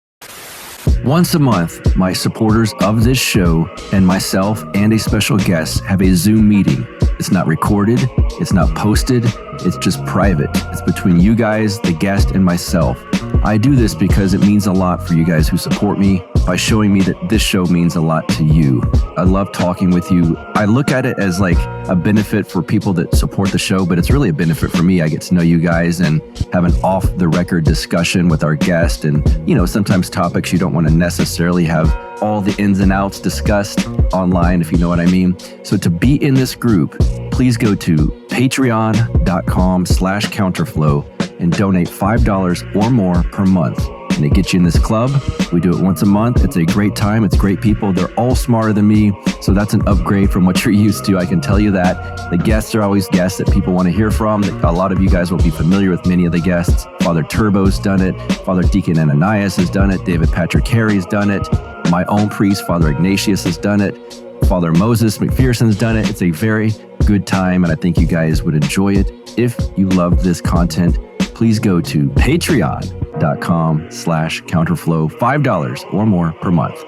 Once a month, my supporters of this show and myself and a special guest have a Zoom meeting. It's not recorded. It's not posted. It's just private. It's between you guys, the guest, and myself. I do this because it means a lot for you guys who support me by showing me that this show means a lot to you. I love talking with you. I look at it as like a benefit for people that support the show, but it's really a benefit for me. I get to know you guys and have an off-the-record discussion with our guest. And, sometimes topics you don't want to necessarily have all the ins and outs discussed online, if you know what I mean. So to be in this group, please go to patreon.com/counterflow and donate $5 or more per month. And it gets you in this club. We do it once a month. It's a great time. It's great people. They're all smarter than me. So that's an upgrade from what you're used to. I can tell you that. The guests are always guests that people want to hear from. A lot of you guys will be familiar with many of the guests. Father Turbo's done it. Father Deacon Ananias has done it. David Patrick Carey's done it. My own priest, Father Ignatius, has done it. Father Moses McPherson's done it. It's a very good time, and I think you guys would enjoy it. If you love this content, please go to patreon.com/counterflow, $5 or more per month.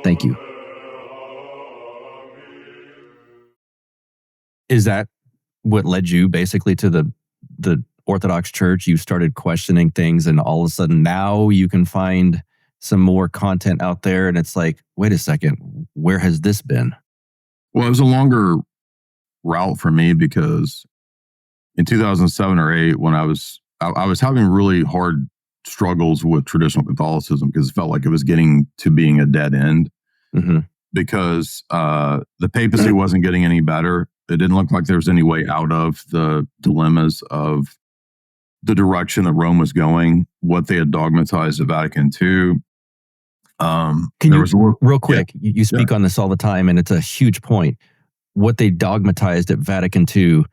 Thank you. Is that what led you basically to the Orthodox Church? You started questioning things, and all of a sudden now you can find some more content out there, and it's like, wait a second, where has this been? Well, it was a longer route for me because in 2007 or 8, when I was having really hard struggles with traditional Catholicism because it felt like it was getting to being a dead end, because the papacy wasn't getting any better. It didn't look like there was any way out of the dilemmas of the direction that Rome was going, what they had dogmatized at Vatican II. Can you, real quick, you speak on this all the time, and it's a huge point. What they dogmatized at Vatican II,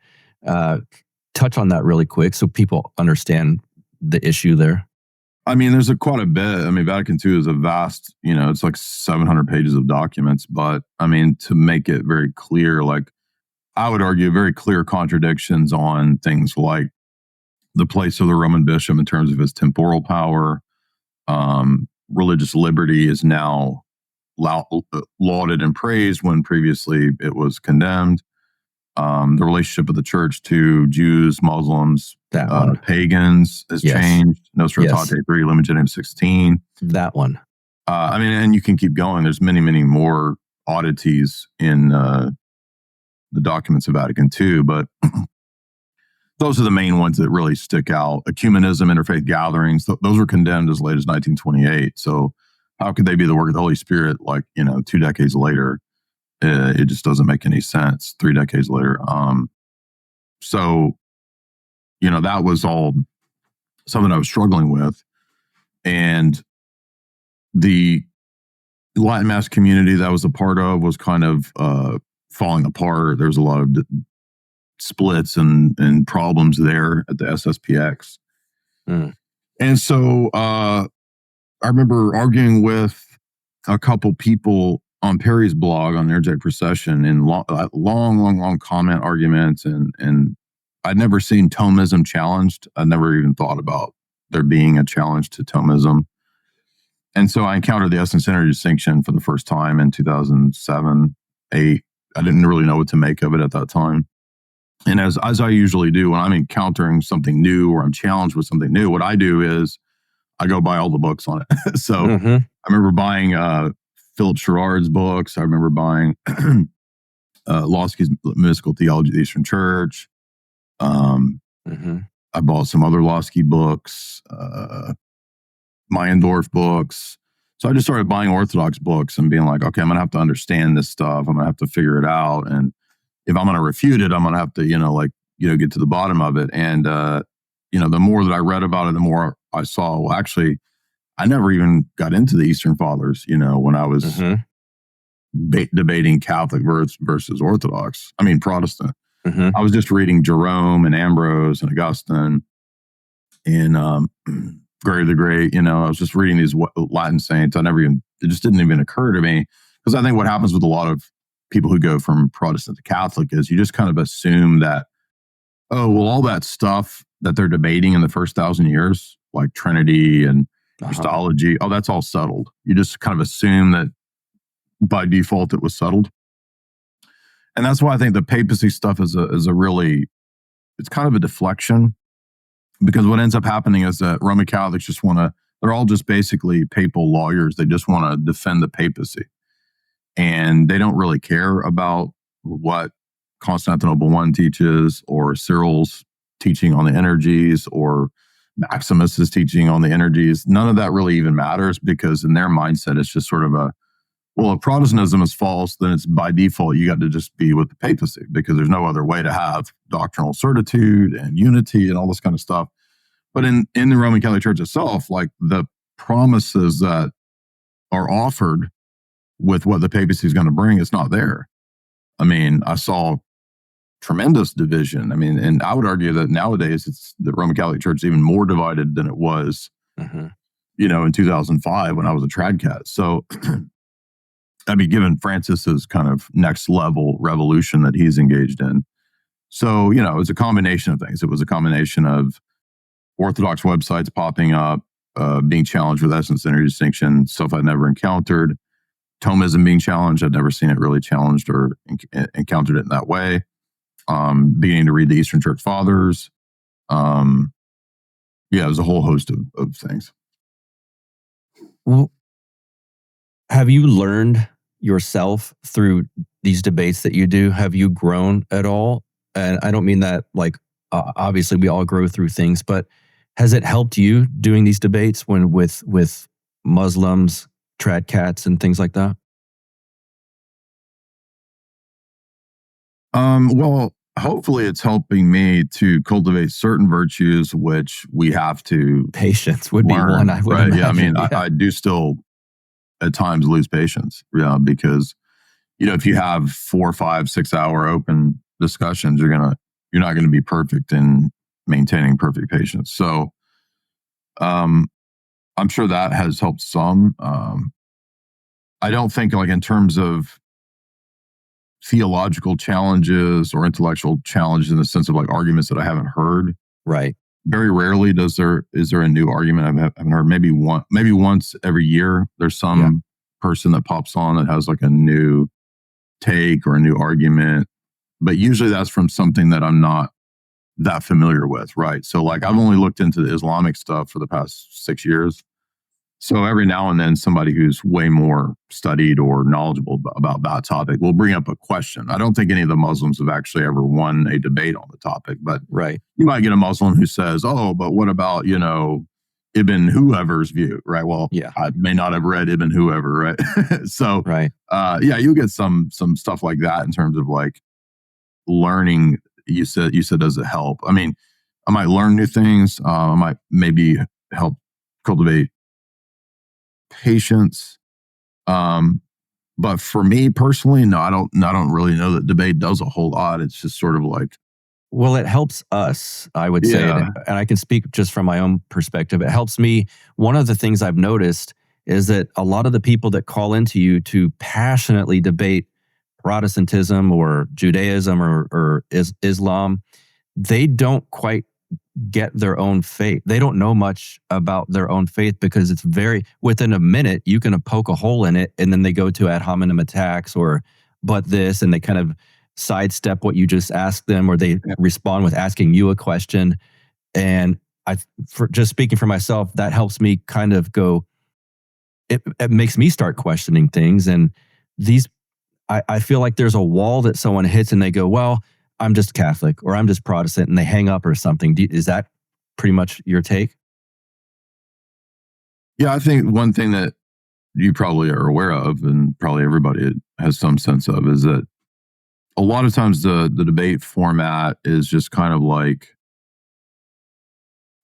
touch on that really quick so people understand the issue there. I mean, there's quite a bit. I mean, Vatican II is a vast, it's like 700 pages of documents. But I mean, to make it very clear, like I would argue very clear contradictions on things like the place of the Roman bishop in terms of his temporal power. Religious liberty is now lauded and praised when previously it was condemned. The relationship of the church to Jews, Muslims, pagans has changed. Nostra Aetate 3, Lumen Gentium 16. That one. I mean, and you can keep going. There's many, many more oddities in the documents of Vatican II, but those are the main ones that really stick out. Ecumenism, interfaith gatherings, those were condemned as late as 1928. So how could they be the work of the Holy Spirit, 2 decades later? It just doesn't make any sense 3 decades later. So, that was all something I was struggling with. And the Latin Mass community that I was a part of was kind of falling apart. There was a lot of splits and problems there at the SSPX. And so I remember arguing with a couple people on Perry's blog on Energetic Procession in long comment arguments, and I'd never seen Thomism challenged. I'd never even thought about there being a challenge to Thomism. And so I encountered the essence-centered distinction for the first time in 2007, 8. I didn't really know what to make of it at that time. And as I usually do when I'm encountering something new or I'm challenged with something new, what I do is I go buy all the books on it. So I remember buying Philip Sherrard's books. I remember buying Losky's Mystical Theology of the Eastern Church. I bought some other Losky books, Meyendorff books. So I just started buying Orthodox books and being like, okay, I'm going to have to understand this stuff. I'm going to have to figure it out. And if I'm going to refute it, I'm going to have to, get to the bottom of it. And, the more that I read about it, the more I saw, well, actually, I never even got into the Eastern Fathers, when I was debating Catholic versus Orthodox. I mean, Protestant. I was just reading Jerome and Ambrose and Augustine and Gregory the Great. I was just reading these Latin saints. It just didn't even occur to me, because I think what happens with a lot of people who go from Protestant to Catholic is you just kind of assume that, oh, well, all that stuff that they're debating in the first 1,000 years, like Trinity and Christology, that's all settled. You just kind of assume that by default it was settled. And that's why I think the papacy stuff is it's kind of a deflection, because what ends up happening is that Roman Catholics they're all just basically papal lawyers. They just want to defend the papacy. And they don't really care about what Constantinople I teaches, or Cyril's teaching on the energies, or Maximus's teaching on the energies. None of that really even matters, because in their mindset, it's just sort of if Protestantism is false, then it's by default, you got to just be with the papacy, because there's no other way to have doctrinal certitude and unity and all this kind of stuff. But in the Roman Catholic Church itself, like the promises that are offered with what the papacy is going to bring, it's not there. I mean, I saw tremendous division. I mean, and I would argue that nowadays the Roman Catholic Church is even more divided than it was, in 2005 when I was a trad cat. So, I mean, given Francis's kind of next level revolution that he's engaged in. So, it was a combination of things. It was a combination of Orthodox websites popping up, being challenged with essence energy distinction, stuff I'd never encountered. Thomism being challenged. I'd never seen it really challenged or encountered it in that way. Beginning to read the Eastern Church Fathers. It was a whole host of things. Well, have you learned yourself through these debates that you do? Have you grown at all? And I don't mean that like, obviously we all grow through things, but has it helped you doing these debates with Muslims, trad cats, and things like that? Well, hopefully it's helping me to cultivate certain virtues, which we have to. Patience would be learn, one, I would imagine. Yeah, I mean, I do still at times lose patience, because, if you have 4, 5, 6 hour open discussions, you're not going to be perfect in maintaining perfect patience. So, I'm sure that has helped some. I don't think, like, in terms of theological challenges or intellectual challenges in the sense of like arguments that I haven't heard. Right. Very rarely is there a new argument I haven't heard. Maybe once every year there's some person that pops on that has like a new take or a new argument. But usually that's from something that I'm not that familiar with, right? So like I've only looked into the Islamic stuff for the past 6 years. So every now and then somebody who's way more studied or knowledgeable about that topic will bring up a question. I don't think any of the Muslims have actually ever won a debate on the topic, but right. You might get a Muslim who says, oh, but what about, Ibn whoever's view, right? Well, I may not have read Ibn whoever, right? So, right. You'll get some stuff like that in terms of like learning. You said, does it help? I mean, I might learn new things. I might maybe help cultivate patience. But for me personally, no, I don't really know that debate does a whole lot. It's just sort of like, well, it helps us, I would say, and I can speak just from my own perspective. It helps me. One of the things I've noticed is that a lot of the people that call into you to passionately debate Protestantism or Judaism or Islam, they don't quite get their own faith. They don't know much about their own faith because it's within a minute, you can poke a hole in it and then they go to ad hominem attacks or but this, and they kind of sidestep what you just asked them, or they respond with asking you a question. And for just speaking for myself, that helps me kind of go, it makes me start questioning things. And I feel like there's a wall that someone hits and they go, well, I'm just Catholic or I'm just Protestant, and they hang up or something. Is that pretty much your take? Yeah, I think one thing that you probably are aware of, and probably everybody has some sense of, is that a lot of times the debate format is just kind of like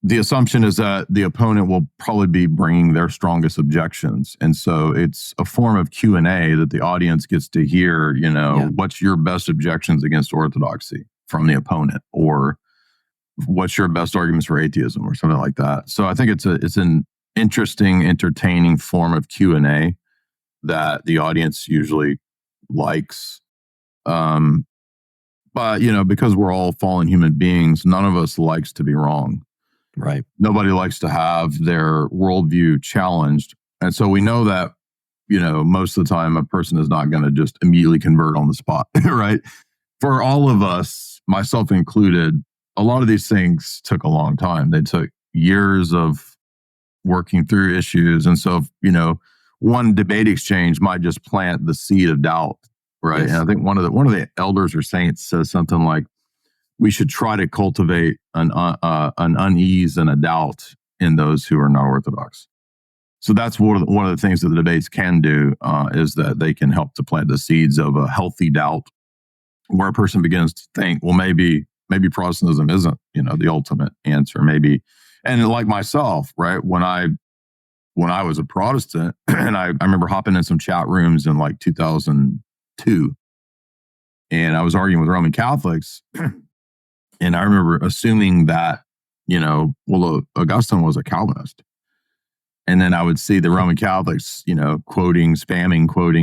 the assumption is that the opponent will probably be bringing their strongest objections. And so it's a form of Q&A that the audience gets to hear, what's your best objections against orthodoxy from the opponent, or what's your best arguments for atheism or something like that. So I think it's an interesting, entertaining form of Q&A that the audience usually likes. But, because we're all fallen human beings, none of us likes to be wrong. Right. Nobody likes to have their worldview challenged. And so we know that, most of the time a person is not going to just immediately convert on the spot, right? For all of us, myself included, a lot of these things took a long time. They took years of working through issues. And so, one debate exchange might just plant the seed of doubt, right? Yes. And I think one of the elders or saints says something like, we should try to cultivate an unease and a doubt in those who are not Orthodox. So that's one of the things that the debates can do, is that they can help to plant the seeds of a healthy doubt, where a person begins to think, well, maybe Protestantism isn't, the ultimate answer. Maybe, and like myself, right? When I was a Protestant, and I remember hopping in some chat rooms in like 2002, and I was arguing with Roman Catholics. And I remember assuming that, Augustine was a Calvinist. And then I would see the Roman Catholics, quoting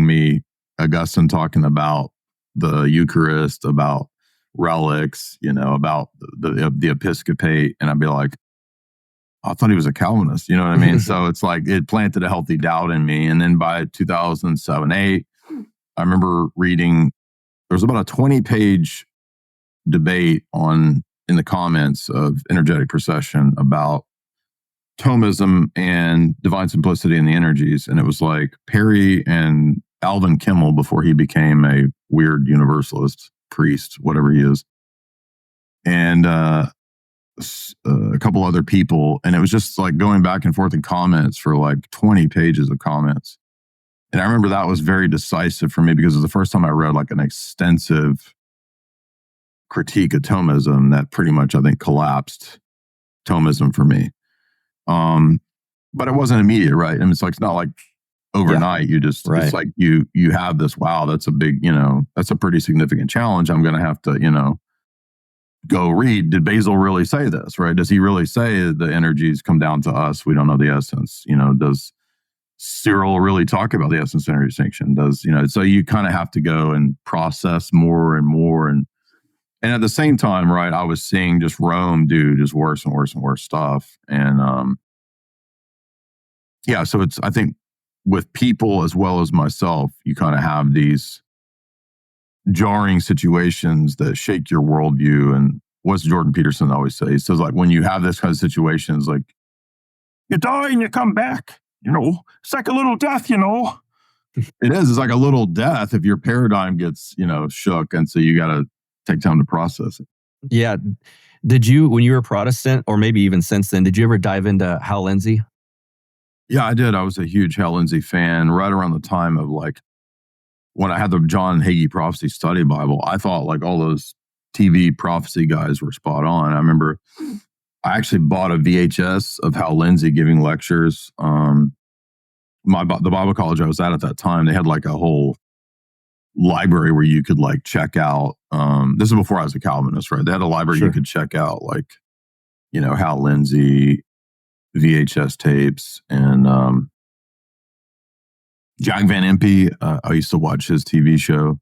me, Augustine talking about the Eucharist, about relics, about the episcopate. And I'd be like, I thought he was a Calvinist, you know what I mean? So it's like, it planted a healthy doubt in me. And then by 2007, 8, I remember reading, there was about a 20-page debate in the comments of Energetic Procession about Thomism and divine simplicity and the energies. And it was like Perry and Alvin Kimmel, before he became a weird universalist priest, whatever he is, and a couple other people. And it was just like going back and forth in comments for like 20 pages of comments. And I remember that was very decisive for me, because it was the first time I read like an extensive critique of Thomism that pretty much, I think, collapsed Thomism for me. But it wasn't immediate, right? I mean, it's not like overnight. You just, right. It's like you have this, wow, that's a big, that's a pretty significant challenge. I'm going to have to, go read, did Basil really say this, right? Does he really say the energies come down to us? We don't know the essence. Does Cyril really talk about the essence energy distinction? Does, so you kind of have to go and process more and more. And at the same time, right, I was seeing just Rome do just worse and worse and worse stuff. And so it's, I think with people as well as myself, you kind of have these jarring situations that shake your worldview. And what's Jordan Peterson always say? He says, like, when you have this kind of situations, like, you die and you come back, it's like a little death, It is. It's like a little death if your paradigm gets, shook. And so you got to take time to process it. Yeah. Did you, when you were a Protestant, or maybe even since then, did you ever dive into Hal Lindsey? Yeah, I did. I was a huge Hal Lindsey fan right around the time of like when I had the John Hagee Prophecy Study Bible. I thought like all those TV prophecy guys were spot on. I remember I actually bought a VHS of Hal Lindsey giving lectures. The Bible college I was at that time, they had like a whole library where you could like check out. This is before I was a Calvinist, right? They had a library you could check out, like, Hal Lindsey VHS tapes, and Jack Van Impe. I used to watch his TV show,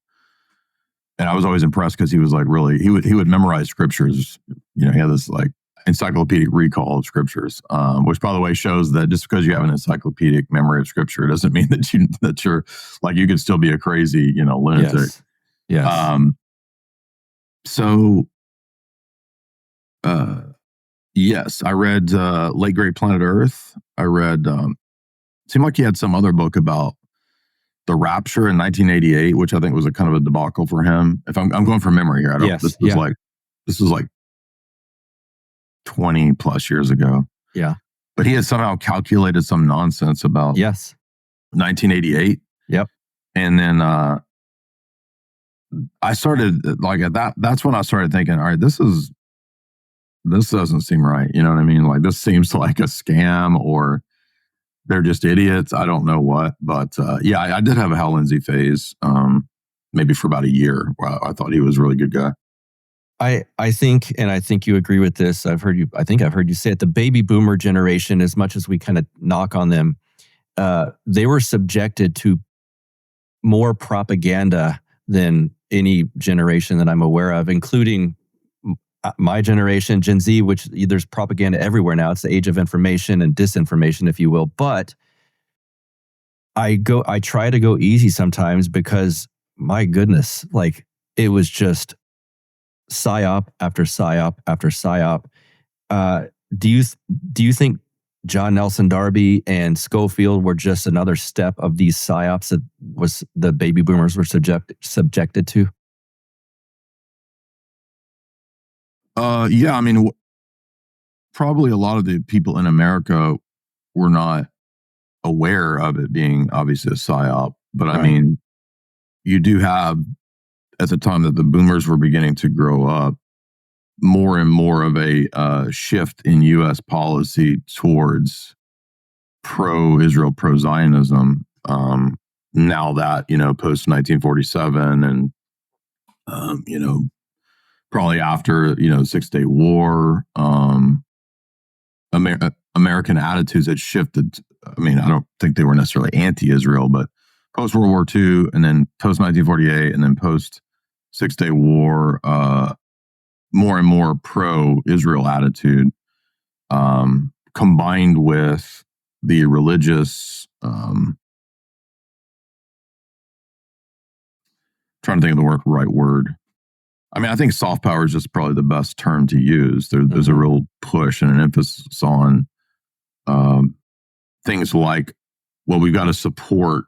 and I was always impressed because he was like really he would memorize scriptures. He had this like encyclopedic recall of scriptures, which, by the way, shows that just because you have an encyclopedic memory of scripture doesn't mean that you're like, you could still be a crazy, lunatic. Yes. Yes, I read Late Great Planet Earth. I read, seemed like he had some other book about the rapture in 1988, which I think was a kind of a debacle for him. If I'm going from memory here, I don't. This was like 20 plus years ago. Yeah. But he had somehow calculated some nonsense about 1988. Yep. And then I started like at that. That's when I started thinking, all right, this is this doesn't seem right. You know what I mean? Like, this seems like a scam, or they're just idiots. I don't know what, but yeah, I did have a Hal Lindsey phase, maybe for about a year. Wow, I thought he was a really good guy. I think, and I think you agree with this. I think I've heard you say it. The baby boomer generation, as much as we kind of knock on them, they were subjected to more propaganda than any generation that I'm aware of, including my generation, Gen Z, which there's propaganda everywhere now. It's the age of information and disinformation, if you will. But I try to go easy sometimes because, my goodness, like, it was just psyop after psyop after psyop. Do you think John Nelson Darby and Schofield were just another step of these psyops that was the baby boomers were subjected to? Yeah, I mean, probably a lot of the people in America were not aware of it being obviously a psyop, but I mean, you do have, at the time that the boomers were beginning to grow up, more and more of a shift in U.S. policy towards pro-Israel, pro-Zionism. Now that, post 1947 and, probably after, 6-Day War, American attitudes had shifted. I mean, I don't think they were necessarily anti-Israel, but post-World War II and then post-1948 and then post-6-Day War, more and more pro-Israel attitude, combined with the religious, trying to think of the right word. I mean, I think soft power is just probably the best term to use. There's a real push and an emphasis on things like, well, we've got to support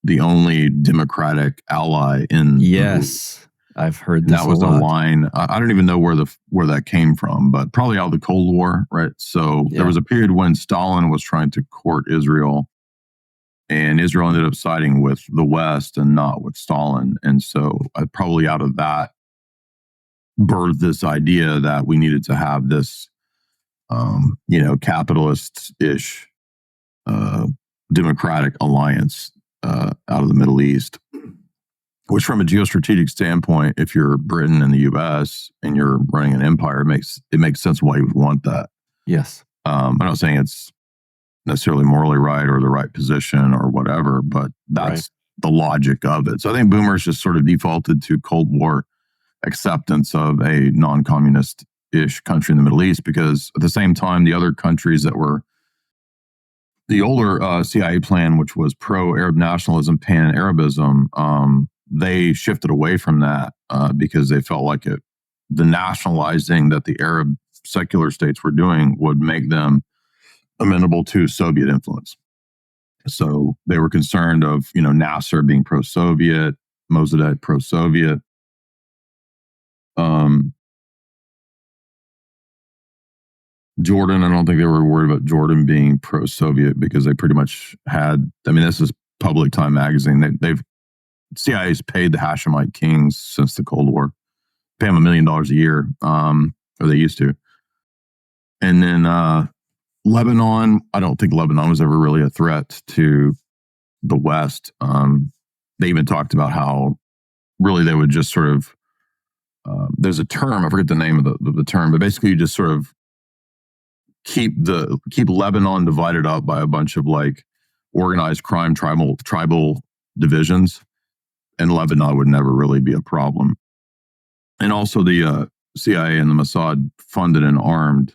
the only democratic ally in. Yes. I've heard this. That was a line. I don't even know where that came from, but probably out of the Cold War, right? So there was a period when Stalin was trying to court Israel, and Israel ended up siding with the West and not with Stalin. And so probably out of that birthed this idea that we needed to have this, capitalist-ish democratic alliance out of the Middle East. Which, from a geostrategic standpoint, if you're Britain and the U.S. and you're running an empire, it makes sense why you would want that. Yes. I'm not saying it's necessarily morally right or the right position or whatever, but that's the logic of it. So I think boomers just sort of defaulted to Cold War acceptance of a non-communist-ish country in the Middle East, because at the same time, the other countries that were the older CIA plan, which was pro-Arab nationalism, pan-Arabism, they shifted away from that because they felt like the nationalizing that the Arab secular states were doing would make them amenable to Soviet influence. So they were concerned of, Nasser being pro-Soviet, Mossadegh pro-Soviet. Jordan, I don't think they were worried about Jordan being pro-Soviet because they pretty much had, this is Public Time magazine. CIA's paid the Hashemite kings since the Cold War, pay them $1 million a year, or they used to. And then Lebanon, I don't think Lebanon was ever really a threat to the West. They even talked about how really they would just sort of, there's a term, I forget the name of the term, but basically you just sort of keep Lebanon divided up by a bunch of like organized crime, tribal divisions. And Lebanon would never really be a problem. And also the CIA and the Mossad funded and armed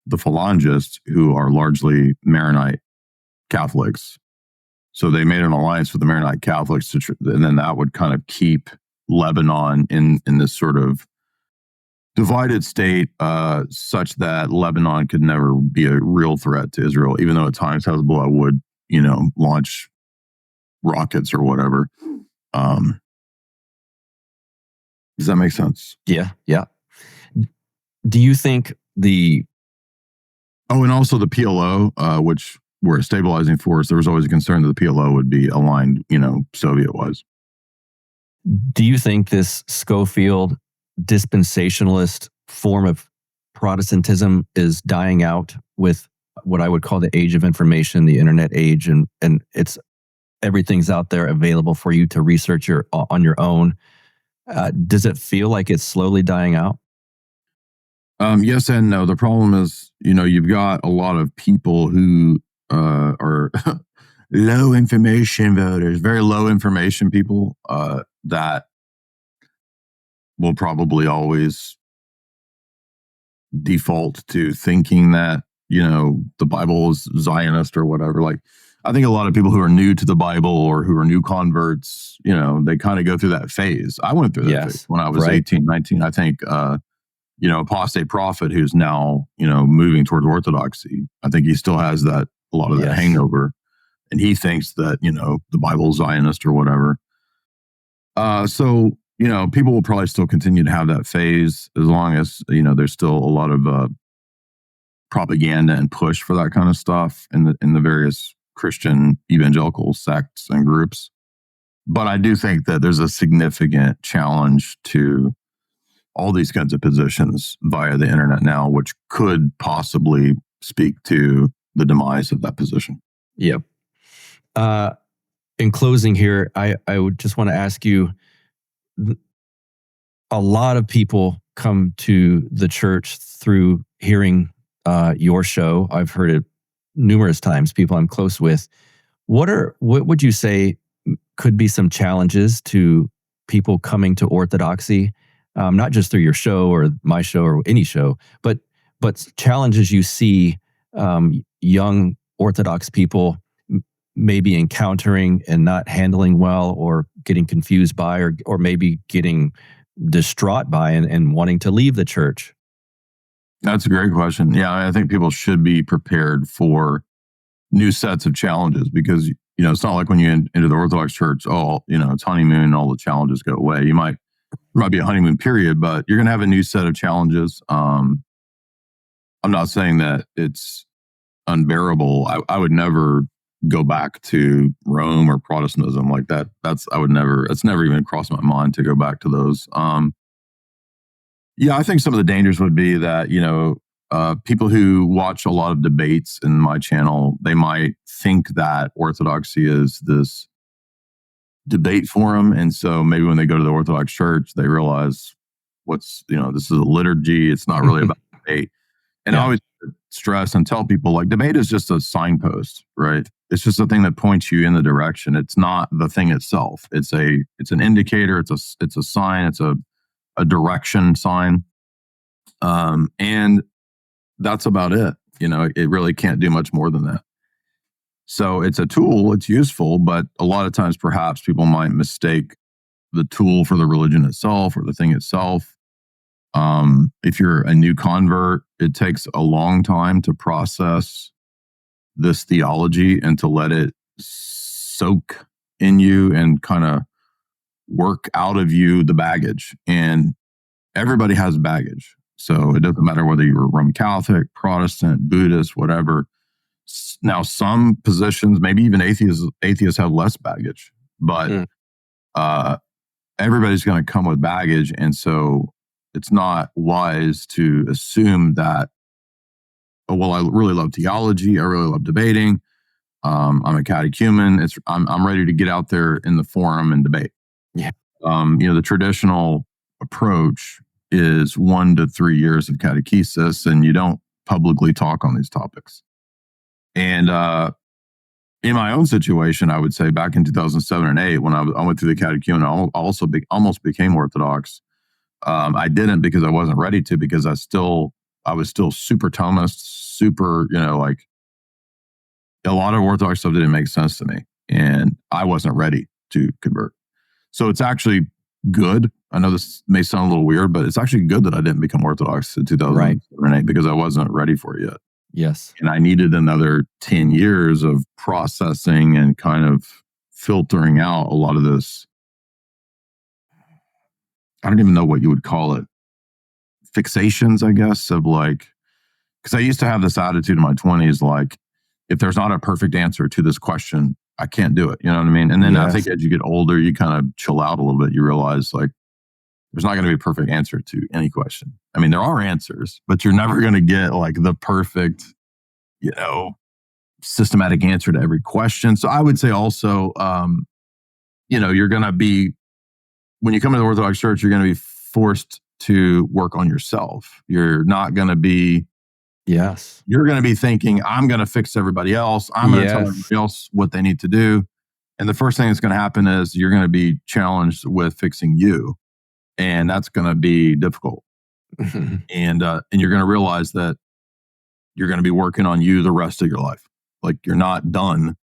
the Phalangists, who are largely Maronite Catholics. So they made an alliance with the Maronite Catholics, and then that would kind of keep Lebanon in this sort of divided state, such that Lebanon could never be a real threat to Israel, even though at times Hezbollah would, launch rockets or whatever. Does that make sense? Yeah. Do you think and also the PLO, which were a stabilizing force, there was always a concern that the PLO would be aligned, Soviet-wise. Do you think this Schofield dispensationalist form of Protestantism is dying out with what I would call the age of information, the internet age, and it's everything's out there available for you to research on your own. Does it feel like it's slowly dying out? Yes and no. The problem is, you've got a lot of people who are low information voters, very low information people that will probably always default to thinking that, the Bible is Zionist or whatever. Like, I think a lot of people who are new to the Bible or who are new converts, they kind of go through that phase. I went through that phase when I was 18, 19. I think, apostate prophet who's now, moving towards Orthodoxy. I think he still has a lot of that hangover. And he thinks that, the Bible's Zionist or whatever. So, people will probably still continue to have that phase as long as, there's still a lot of propaganda and push for that kind of stuff in the various Christian evangelical sects and groups. But I do think that there's a significant challenge to all these kinds of positions via the internet now, which could possibly speak to the demise of that position. Yep. In closing here, I would just want to ask you, a lot of people come to the church through hearing your show. I've heard it numerous times, people I'm close with. What would you say could be some challenges to people coming to Orthodoxy? Not just through your show or my show or any show, but challenges you see young Orthodox people maybe encountering and not handling well, or getting confused by, or maybe getting distraught by and wanting to leave the church? That's a great question. Yeah, I think people should be prepared for new sets of challenges because, it's not like when you enter the Orthodox church, it's honeymoon and all the challenges go away. There might be a honeymoon period, but you're going to have a new set of challenges. I'm not saying that it's unbearable. I would never go back to Rome or Protestantism like that. It's never even crossed my mind to go back to those. I think some of the dangers would be that, people who watch a lot of debates in my channel, they might think that Orthodoxy is this debate forum. And so maybe when they go to the Orthodox church, they realize this is a liturgy. It's not really about debate. And I always stress and tell people, like, debate is just a signpost, right? It's just a thing that points you in the direction. It's not the thing itself. It's an indicator. It's a sign. It's a direction sign. And that's about it. It really can't do much more than that. So it's a tool, it's useful, but a lot of times perhaps people might mistake the tool for the religion itself or the thing itself. If you're a new convert, it takes a long time to process this theology and to let it soak in you and kind of work out of you the baggage. And everybody has baggage. So it doesn't matter whether you're Roman Catholic, Protestant, Buddhist, whatever. Now, some positions, maybe even atheists have less baggage, but everybody's going to come with baggage. And so it's not wise to assume that, I really love theology. I really love debating. I'm a catechumen. I'm ready to get out there in the forum and debate. Yeah. The traditional approach is 1 to 3 years of catechesis, and you don't publicly talk on these topics. And in my own situation, I would say back in 2007 and 2008, when I went through the catechumen, I also almost became Orthodox. I didn't because I wasn't ready to, because I was still super Thomist, super, like, a lot of Orthodox stuff didn't make sense to me, and I wasn't ready to convert. So it's actually good. I know this may sound a little weird, but it's actually good that I didn't become Orthodox in 2007 and 2008 because I wasn't ready for it yet. Yes. And I needed another 10 years of processing and kind of filtering out a lot of this. I don't even know what you would call it. Fixations, I guess, of like, because I used to have this attitude in my 20s, like, if there's not a perfect answer to this question, I can't do it. You know what I mean? And then I think as you get older, you kind of chill out a little bit. You realize, like, there's not going to be a perfect answer to any question. I mean, there are answers, but you're never going to get like the perfect, systematic answer to every question. So I would say also, you're going to be, when you come to the Orthodox Church, you're going to be forced to work on yourself. You're not going to be, you're going to be thinking, I'm going to fix everybody else. I'm going to tell everybody else what they need to do. And the first thing that's going to happen is you're going to be challenged with fixing you. And that's going to be difficult. And you're going to realize that you're going to be working on you the rest of your life. Like you're not done,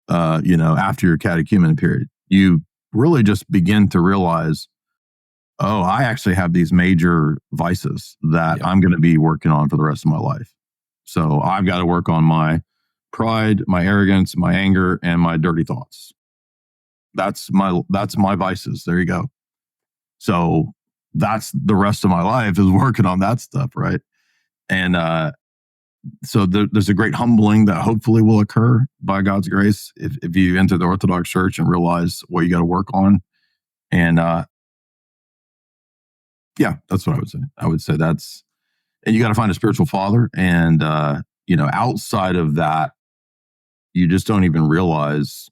after your catechumen period. You really just begin to realize, oh, I actually have these major vices that I'm going to be working on for the rest of my life. So I've got to work on my pride, my arrogance, my anger, and my dirty thoughts. That's my vices. There you go. So that's the rest of my life is working on that stuff, right? And so there's a great humbling that hopefully will occur by God's grace if you enter the Orthodox Church and realize what you got to work on. And that's what I would say. I would say and you got to find a spiritual father. And, outside of that, you just don't even realize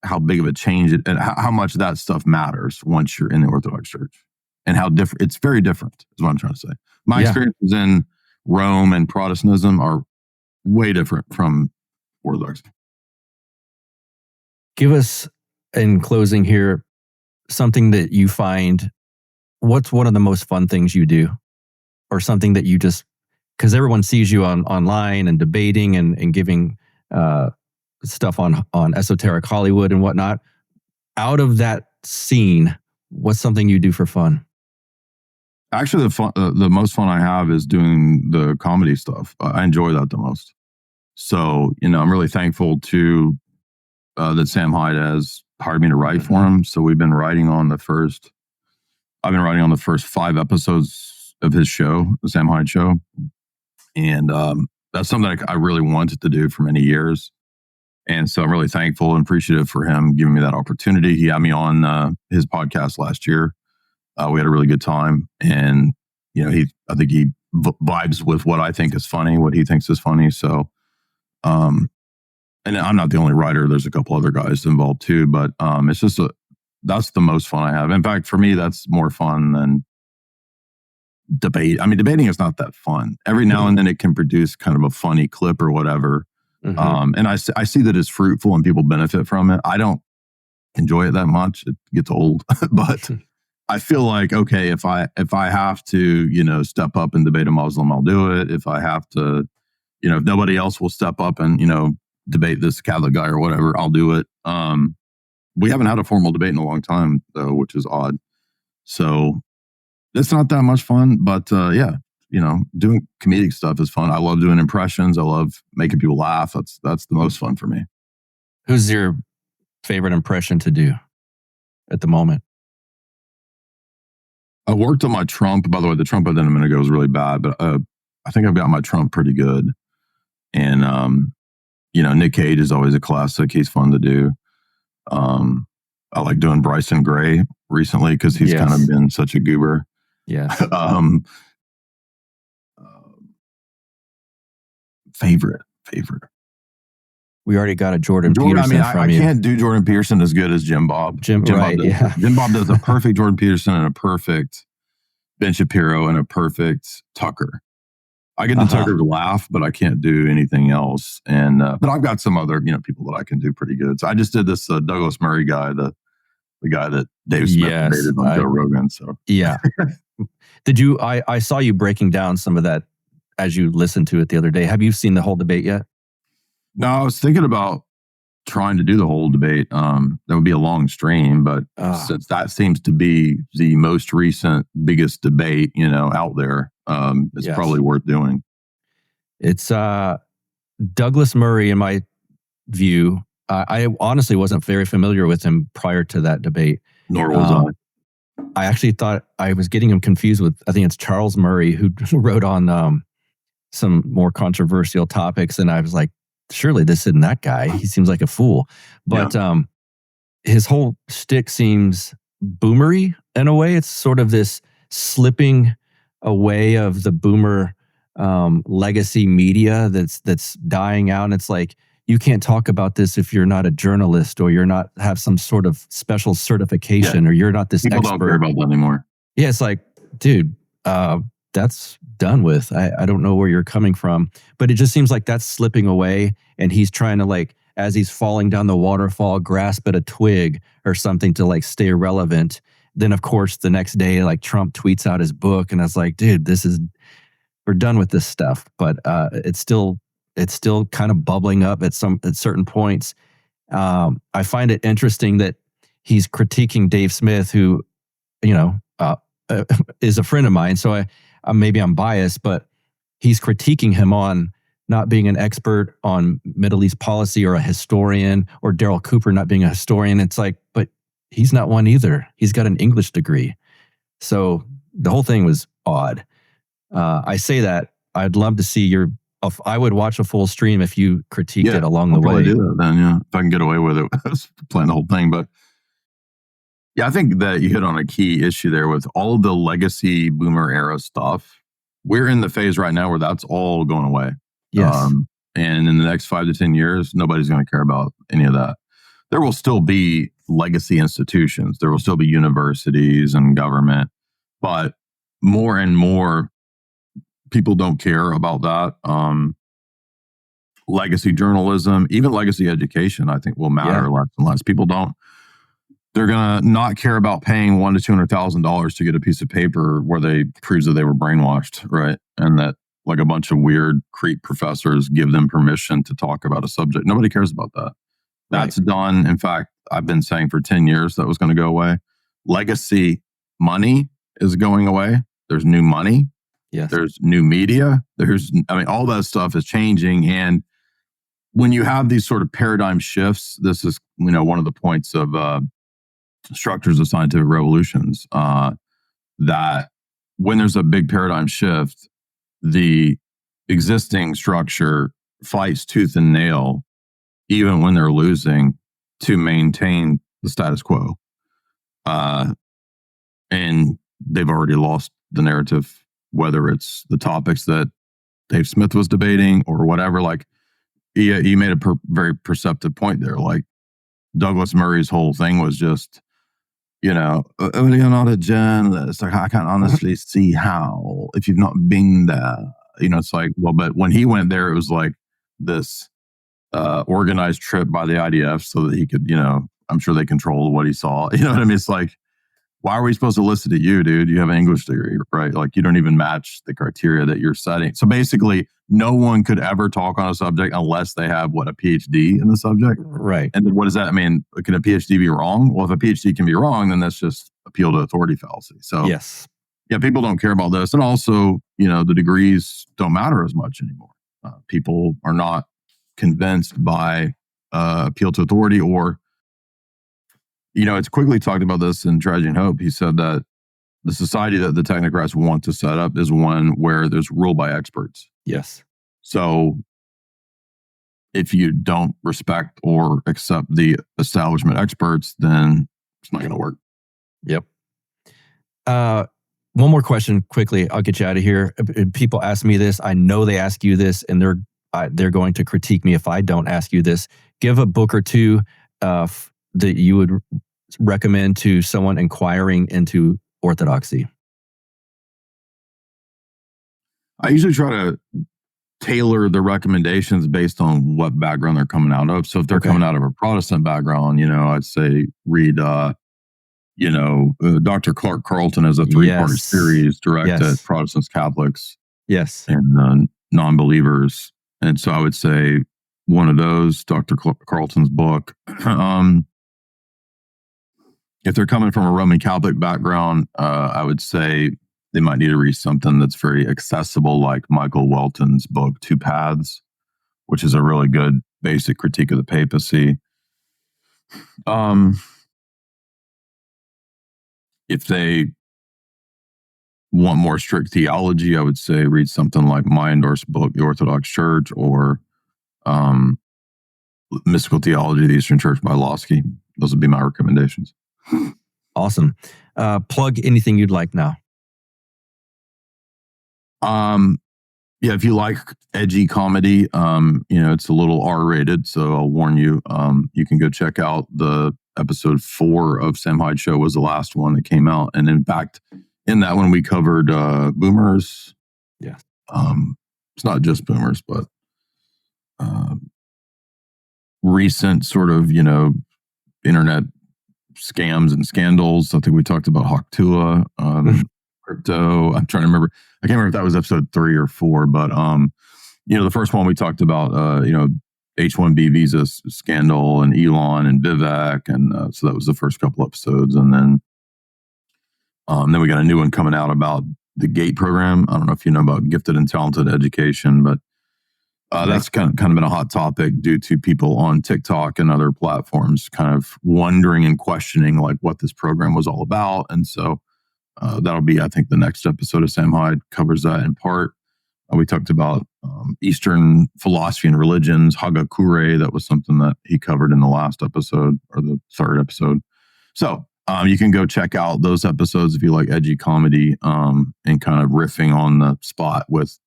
how big of a change and how much that stuff matters once you're in the Orthodox Church, and how different. It's very different is what I'm trying to say. My experiences in Rome and Protestantism are way different from Orthodoxy. Give us, in closing here, something that you find, what's one of the most fun things you do? Or something that you just, because everyone sees you online and debating and giving stuff on Esoteric Hollywood and whatnot. Out of that scene, what's something you do for fun? Actually, the most fun I have is doing the comedy stuff. I enjoy that the most. So, I'm really thankful to that Sam Hyde has hired me to write for him. So I've been writing on the first 5 episodes of his show, the Sam Hyde Show. And that's something I really wanted to do for many years. And so I'm really thankful and appreciative for him giving me that opportunity. He had me on his podcast last year. We had a really good time, and I think he vibes with what I think is funny, what he thinks is funny. So, and I'm not the only writer. There's a couple other guys involved too, but it's just that's the most fun I have. In fact, for me, that's more fun than debate. I mean, debating is not that fun. Every now and then it can produce kind of a funny clip or whatever, and I see that it's fruitful and people benefit from it. I don't enjoy it that much. It gets old, but. I feel like, okay, if I have to, step up and debate a Muslim, I'll do it. If I have to, if nobody else will step up and, debate this Catholic guy or whatever, I'll do it. We haven't had a formal debate in a long time, though, which is odd. So it's not that much fun, but doing comedic stuff is fun. I love doing impressions. I love making people laugh. That's the most fun for me. Who's your favorite impression to do at the moment? I worked on my Trump. By the way, the Trump I did a minute ago was really bad, but I think I've got my Trump pretty good. And, Nick Cage is always a classic. He's fun to do. I like doing Bryson Gray recently because he's kind of been such a goober. Yeah. Favorite. We already got a Jordan Peterson from you. I can't do Jordan Peterson as good as Jim Bob. Jim Bob does a perfect Jordan Peterson and a perfect Ben Shapiro and a perfect Tucker. I get the Tucker to laugh, but I can't do anything else. And but I've got some other people that I can do pretty good. So I just did this Douglas Murray guy, the guy that Dave Smith debated on Joe Rogan. So did you? I saw you breaking down some of that as you listened to it the other day. Have you seen the whole debate yet? No, I was thinking about trying to do the whole debate. That would be a long stream, but since that seems to be the most recent, biggest debate, out there, it's probably worth doing. It's Douglas Murray, in my view. I honestly wasn't very familiar with him prior to that debate. Nor was I. I actually thought I was getting him confused with, I think it's Charles Murray, who wrote on some more controversial topics, and I was like, surely this isn't that guy. He seems like a fool. But his whole shtick seems boomery in a way. It's sort of this slipping away of the boomer legacy media that's dying out. And it's like, you can't talk about this if you're not a journalist or you're not have some sort of special certification or you're not this People expert. don't care about that anymore. Yeah, it's like, dude, that's done with. I don't know where you're coming from, but it just seems like that's slipping away, and he's trying to, like, as he's falling down the waterfall, grasp at a twig or something to, like, stay relevant. Then, of course, the next day, like, Trump tweets out his book, and I was like, dude, we're done with this stuff. But it's still kind of bubbling up at certain points. I find it interesting that he's critiquing Dave Smith, who, is a friend of mine. So maybe I'm biased, but he's critiquing him on not being an expert on Middle East policy or a historian, or Daryl Cooper not being a historian. It's like, but he's not one either. He's got an English degree. So the whole thing was odd. I say that I'd love to see I would watch a full stream if you critiqued it along the way. I'll do that then, yeah. If I can get away with it, I was playing the whole thing. But yeah, I think that you hit on a key issue there with all of the legacy boomer era stuff. We're in the phase right now where that's all going away. Yes. And in the next 5 to 10 years, nobody's going to care about any of that. There will still be legacy institutions. There will still be universities and government, but more and more people don't care about that. Legacy journalism, even legacy education, I think will matter less and less. People don't. They're going to not care about paying $100,000 to $200,000 to get a piece of paper where they proves that they were brainwashed, right? And that, like, a bunch of weird creep professors give them permission to talk about a subject. Nobody cares about that. That's done. In fact, I've been saying for 10 years that was going to go away. Legacy money is going away. There's new money. Yes. There's new media. All that stuff is changing. And when you have these sort of paradigm shifts, this is, one of the points of structures of scientific revolutions, that when there's a big paradigm shift, the existing structure fights tooth and nail, even when they're losing, to maintain the status quo. And they've already lost the narrative, whether it's the topics that Dave Smith was debating or whatever. Like, he made a very perceptive point there. Like, Douglas Murray's whole thing was just, you're not a journalist. Like, I can't honestly see how, if you've not been there. It's like, well, but when he went there, it was like this organized trip by the IDF so that he could, I'm sure they controlled what he saw. You know what I mean? It's like, why are we supposed to listen to you, dude? You have an English degree, right? Like, you don't even match the criteria that you're setting. So basically, no one could ever talk on a subject unless they have, a PhD in the subject? Right. And what does that mean? Can a PhD be wrong? Well, if a PhD can be wrong, then that's just appeal to authority fallacy. So yes. Yeah, people don't care about this. And also, the degrees don't matter as much anymore. People are not convinced by appeal to authority, or, it's quickly talked about this in Tragedy and Hope. He said that the society that the technocrats want to set up is one where there's rule by experts. Yes. So if you don't respect or accept the establishment experts, then it's not going to work. Yep. One more question quickly. I'll get you out of here. People ask me this. I know they ask you this, and they're going to critique me if I don't ask you this. Give a book or two that you would recommend to someone inquiring into Orthodoxy. I usually try to tailor the recommendations based on what background they're coming out of. So if they're coming out of a Protestant background, I'd say read, Dr. Clark Carlton has a 3-part series directed at Protestants, Catholics, and non-believers. And so I would say one of those, Dr. Carlton's book. If they're coming from a Roman Catholic background, I would say they might need to read something that's very accessible, like Michael Welton's book, Two Paths, which is a really good basic critique of the papacy. If they want more strict theology, I would say read something like my endorsed book, The Orthodox Church, or Mystical Theology of the Eastern Church by Losky. Those would be my recommendations. Awesome. Plug anything you'd like now. Yeah, if you like edgy comedy, it's a little R-rated, so I'll warn you. You can go check out the episode 4 of Sam Hyde Show was the last one that came out, and in fact, in that one we covered boomers. Yeah. It's not just boomers, but recent sort of internet scams and scandals. I think we talked about Hawktua. Crypto. I'm trying to remember. I can't remember if that was episode 3 or 4, but the first one we talked about, H-1B visa scandal and Elon and Vivek, and so that was the first couple episodes, and then we got a new one coming out about the GATE program. I don't know if you know about gifted and talented education, but that's kind of been a hot topic due to people on TikTok and other platforms kind of wondering and questioning like what this program was all about, and so. That'll be, I think, the next episode of Sam Hyde covers that in part. We talked about Eastern philosophy and religions, Hagee. That was something that he covered in the last episode or the third episode. So you can go check out those episodes if you like edgy comedy and kind of riffing on the spot with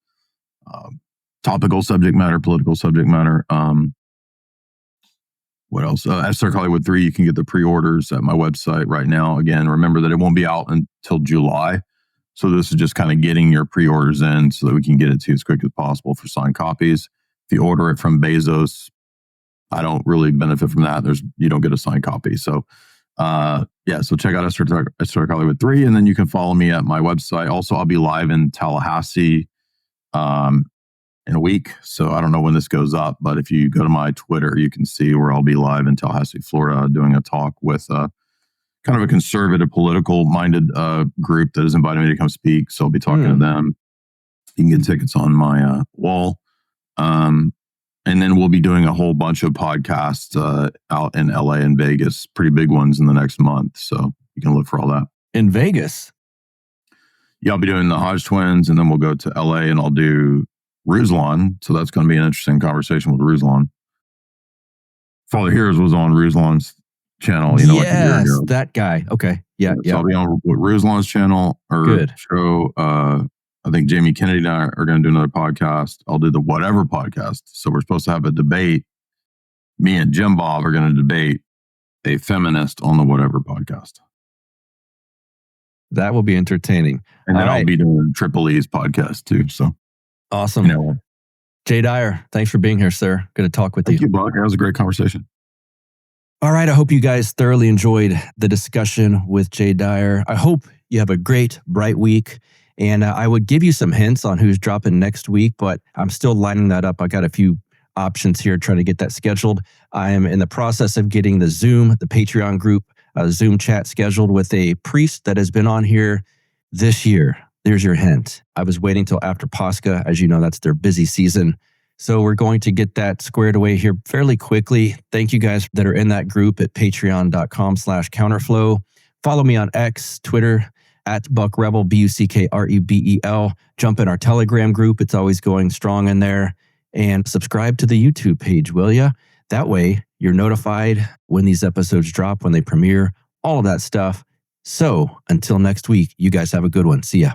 topical subject matter, political subject matter. What else? Esoteric Hollywood 3, you can get the pre-orders at my website right now. Again, remember that it won't be out until July. So this is just kind of getting your pre-orders in so that we can get it to you as quick as possible for signed copies. If you order it from Bezos, I don't really benefit from that. You don't get a signed copy. So so check out Esoteric Hollywood 3, and then you can follow me at my website. Also, I'll be live in Tallahassee in a week. So I don't know when this goes up, but if you go to my Twitter, you can see where I'll be live in Tallahassee, Florida, doing a talk with kind of a conservative, political-minded group that has invited me to come speak. So I'll be talking to them. You can get tickets on my wall. And then we'll be doing a whole bunch of podcasts out in LA and Vegas, pretty big ones in the next month. So you can look for all that. In Vegas? Yeah, I'll be doing the Hodge twins, and then we'll go to LA and I'll do Ruslan, so that's going to be an interesting conversation with Ruslan. Father Hears was on Ruslan's channel, yes, like a year ago. That guy. Okay, yeah. So I'll be on Ruslan's channel or show. I think Jamie Kennedy and I are going to do another podcast. I'll do the Whatever podcast. So we're supposed to have a debate. Me and Jim Bob are going to debate a feminist on the Whatever podcast. That will be entertaining. And then I'll be doing Triple E's podcast too. So. Awesome. Jay Dyer, thanks for being here, sir. Good to talk with you. Thank you, Buck. That was a great conversation. All right. I hope you guys thoroughly enjoyed the discussion with Jay Dyer. I hope you have a great, bright week. And I would give you some hints on who's dropping next week, but I'm still lining that up. I got a few options here trying to get that scheduled. I am in the process of getting the Patreon group, Zoom chat scheduled with a priest that has been on here this year. There's your hint. I was waiting till after Pascha. As you know, that's their busy season. So we're going to get that squared away here fairly quickly. Thank you guys that are in that group at patreon.com/counterflow. Follow me on X, Twitter, at BuckRebel, BuckRebel. Jump in our Telegram group. It's always going strong in there. And subscribe to the YouTube page, will ya? That way, you're notified when these episodes drop, when they premiere, all of that stuff. So until next week, you guys have a good one. See ya.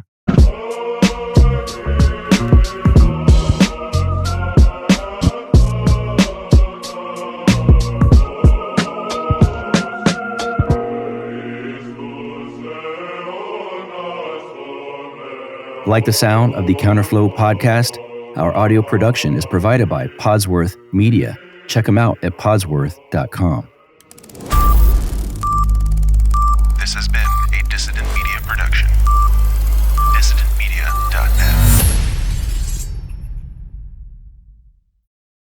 Like the sound of the Counterflow podcast? Our audio production is provided by Podsworth Media. Check them out at podsworth.com.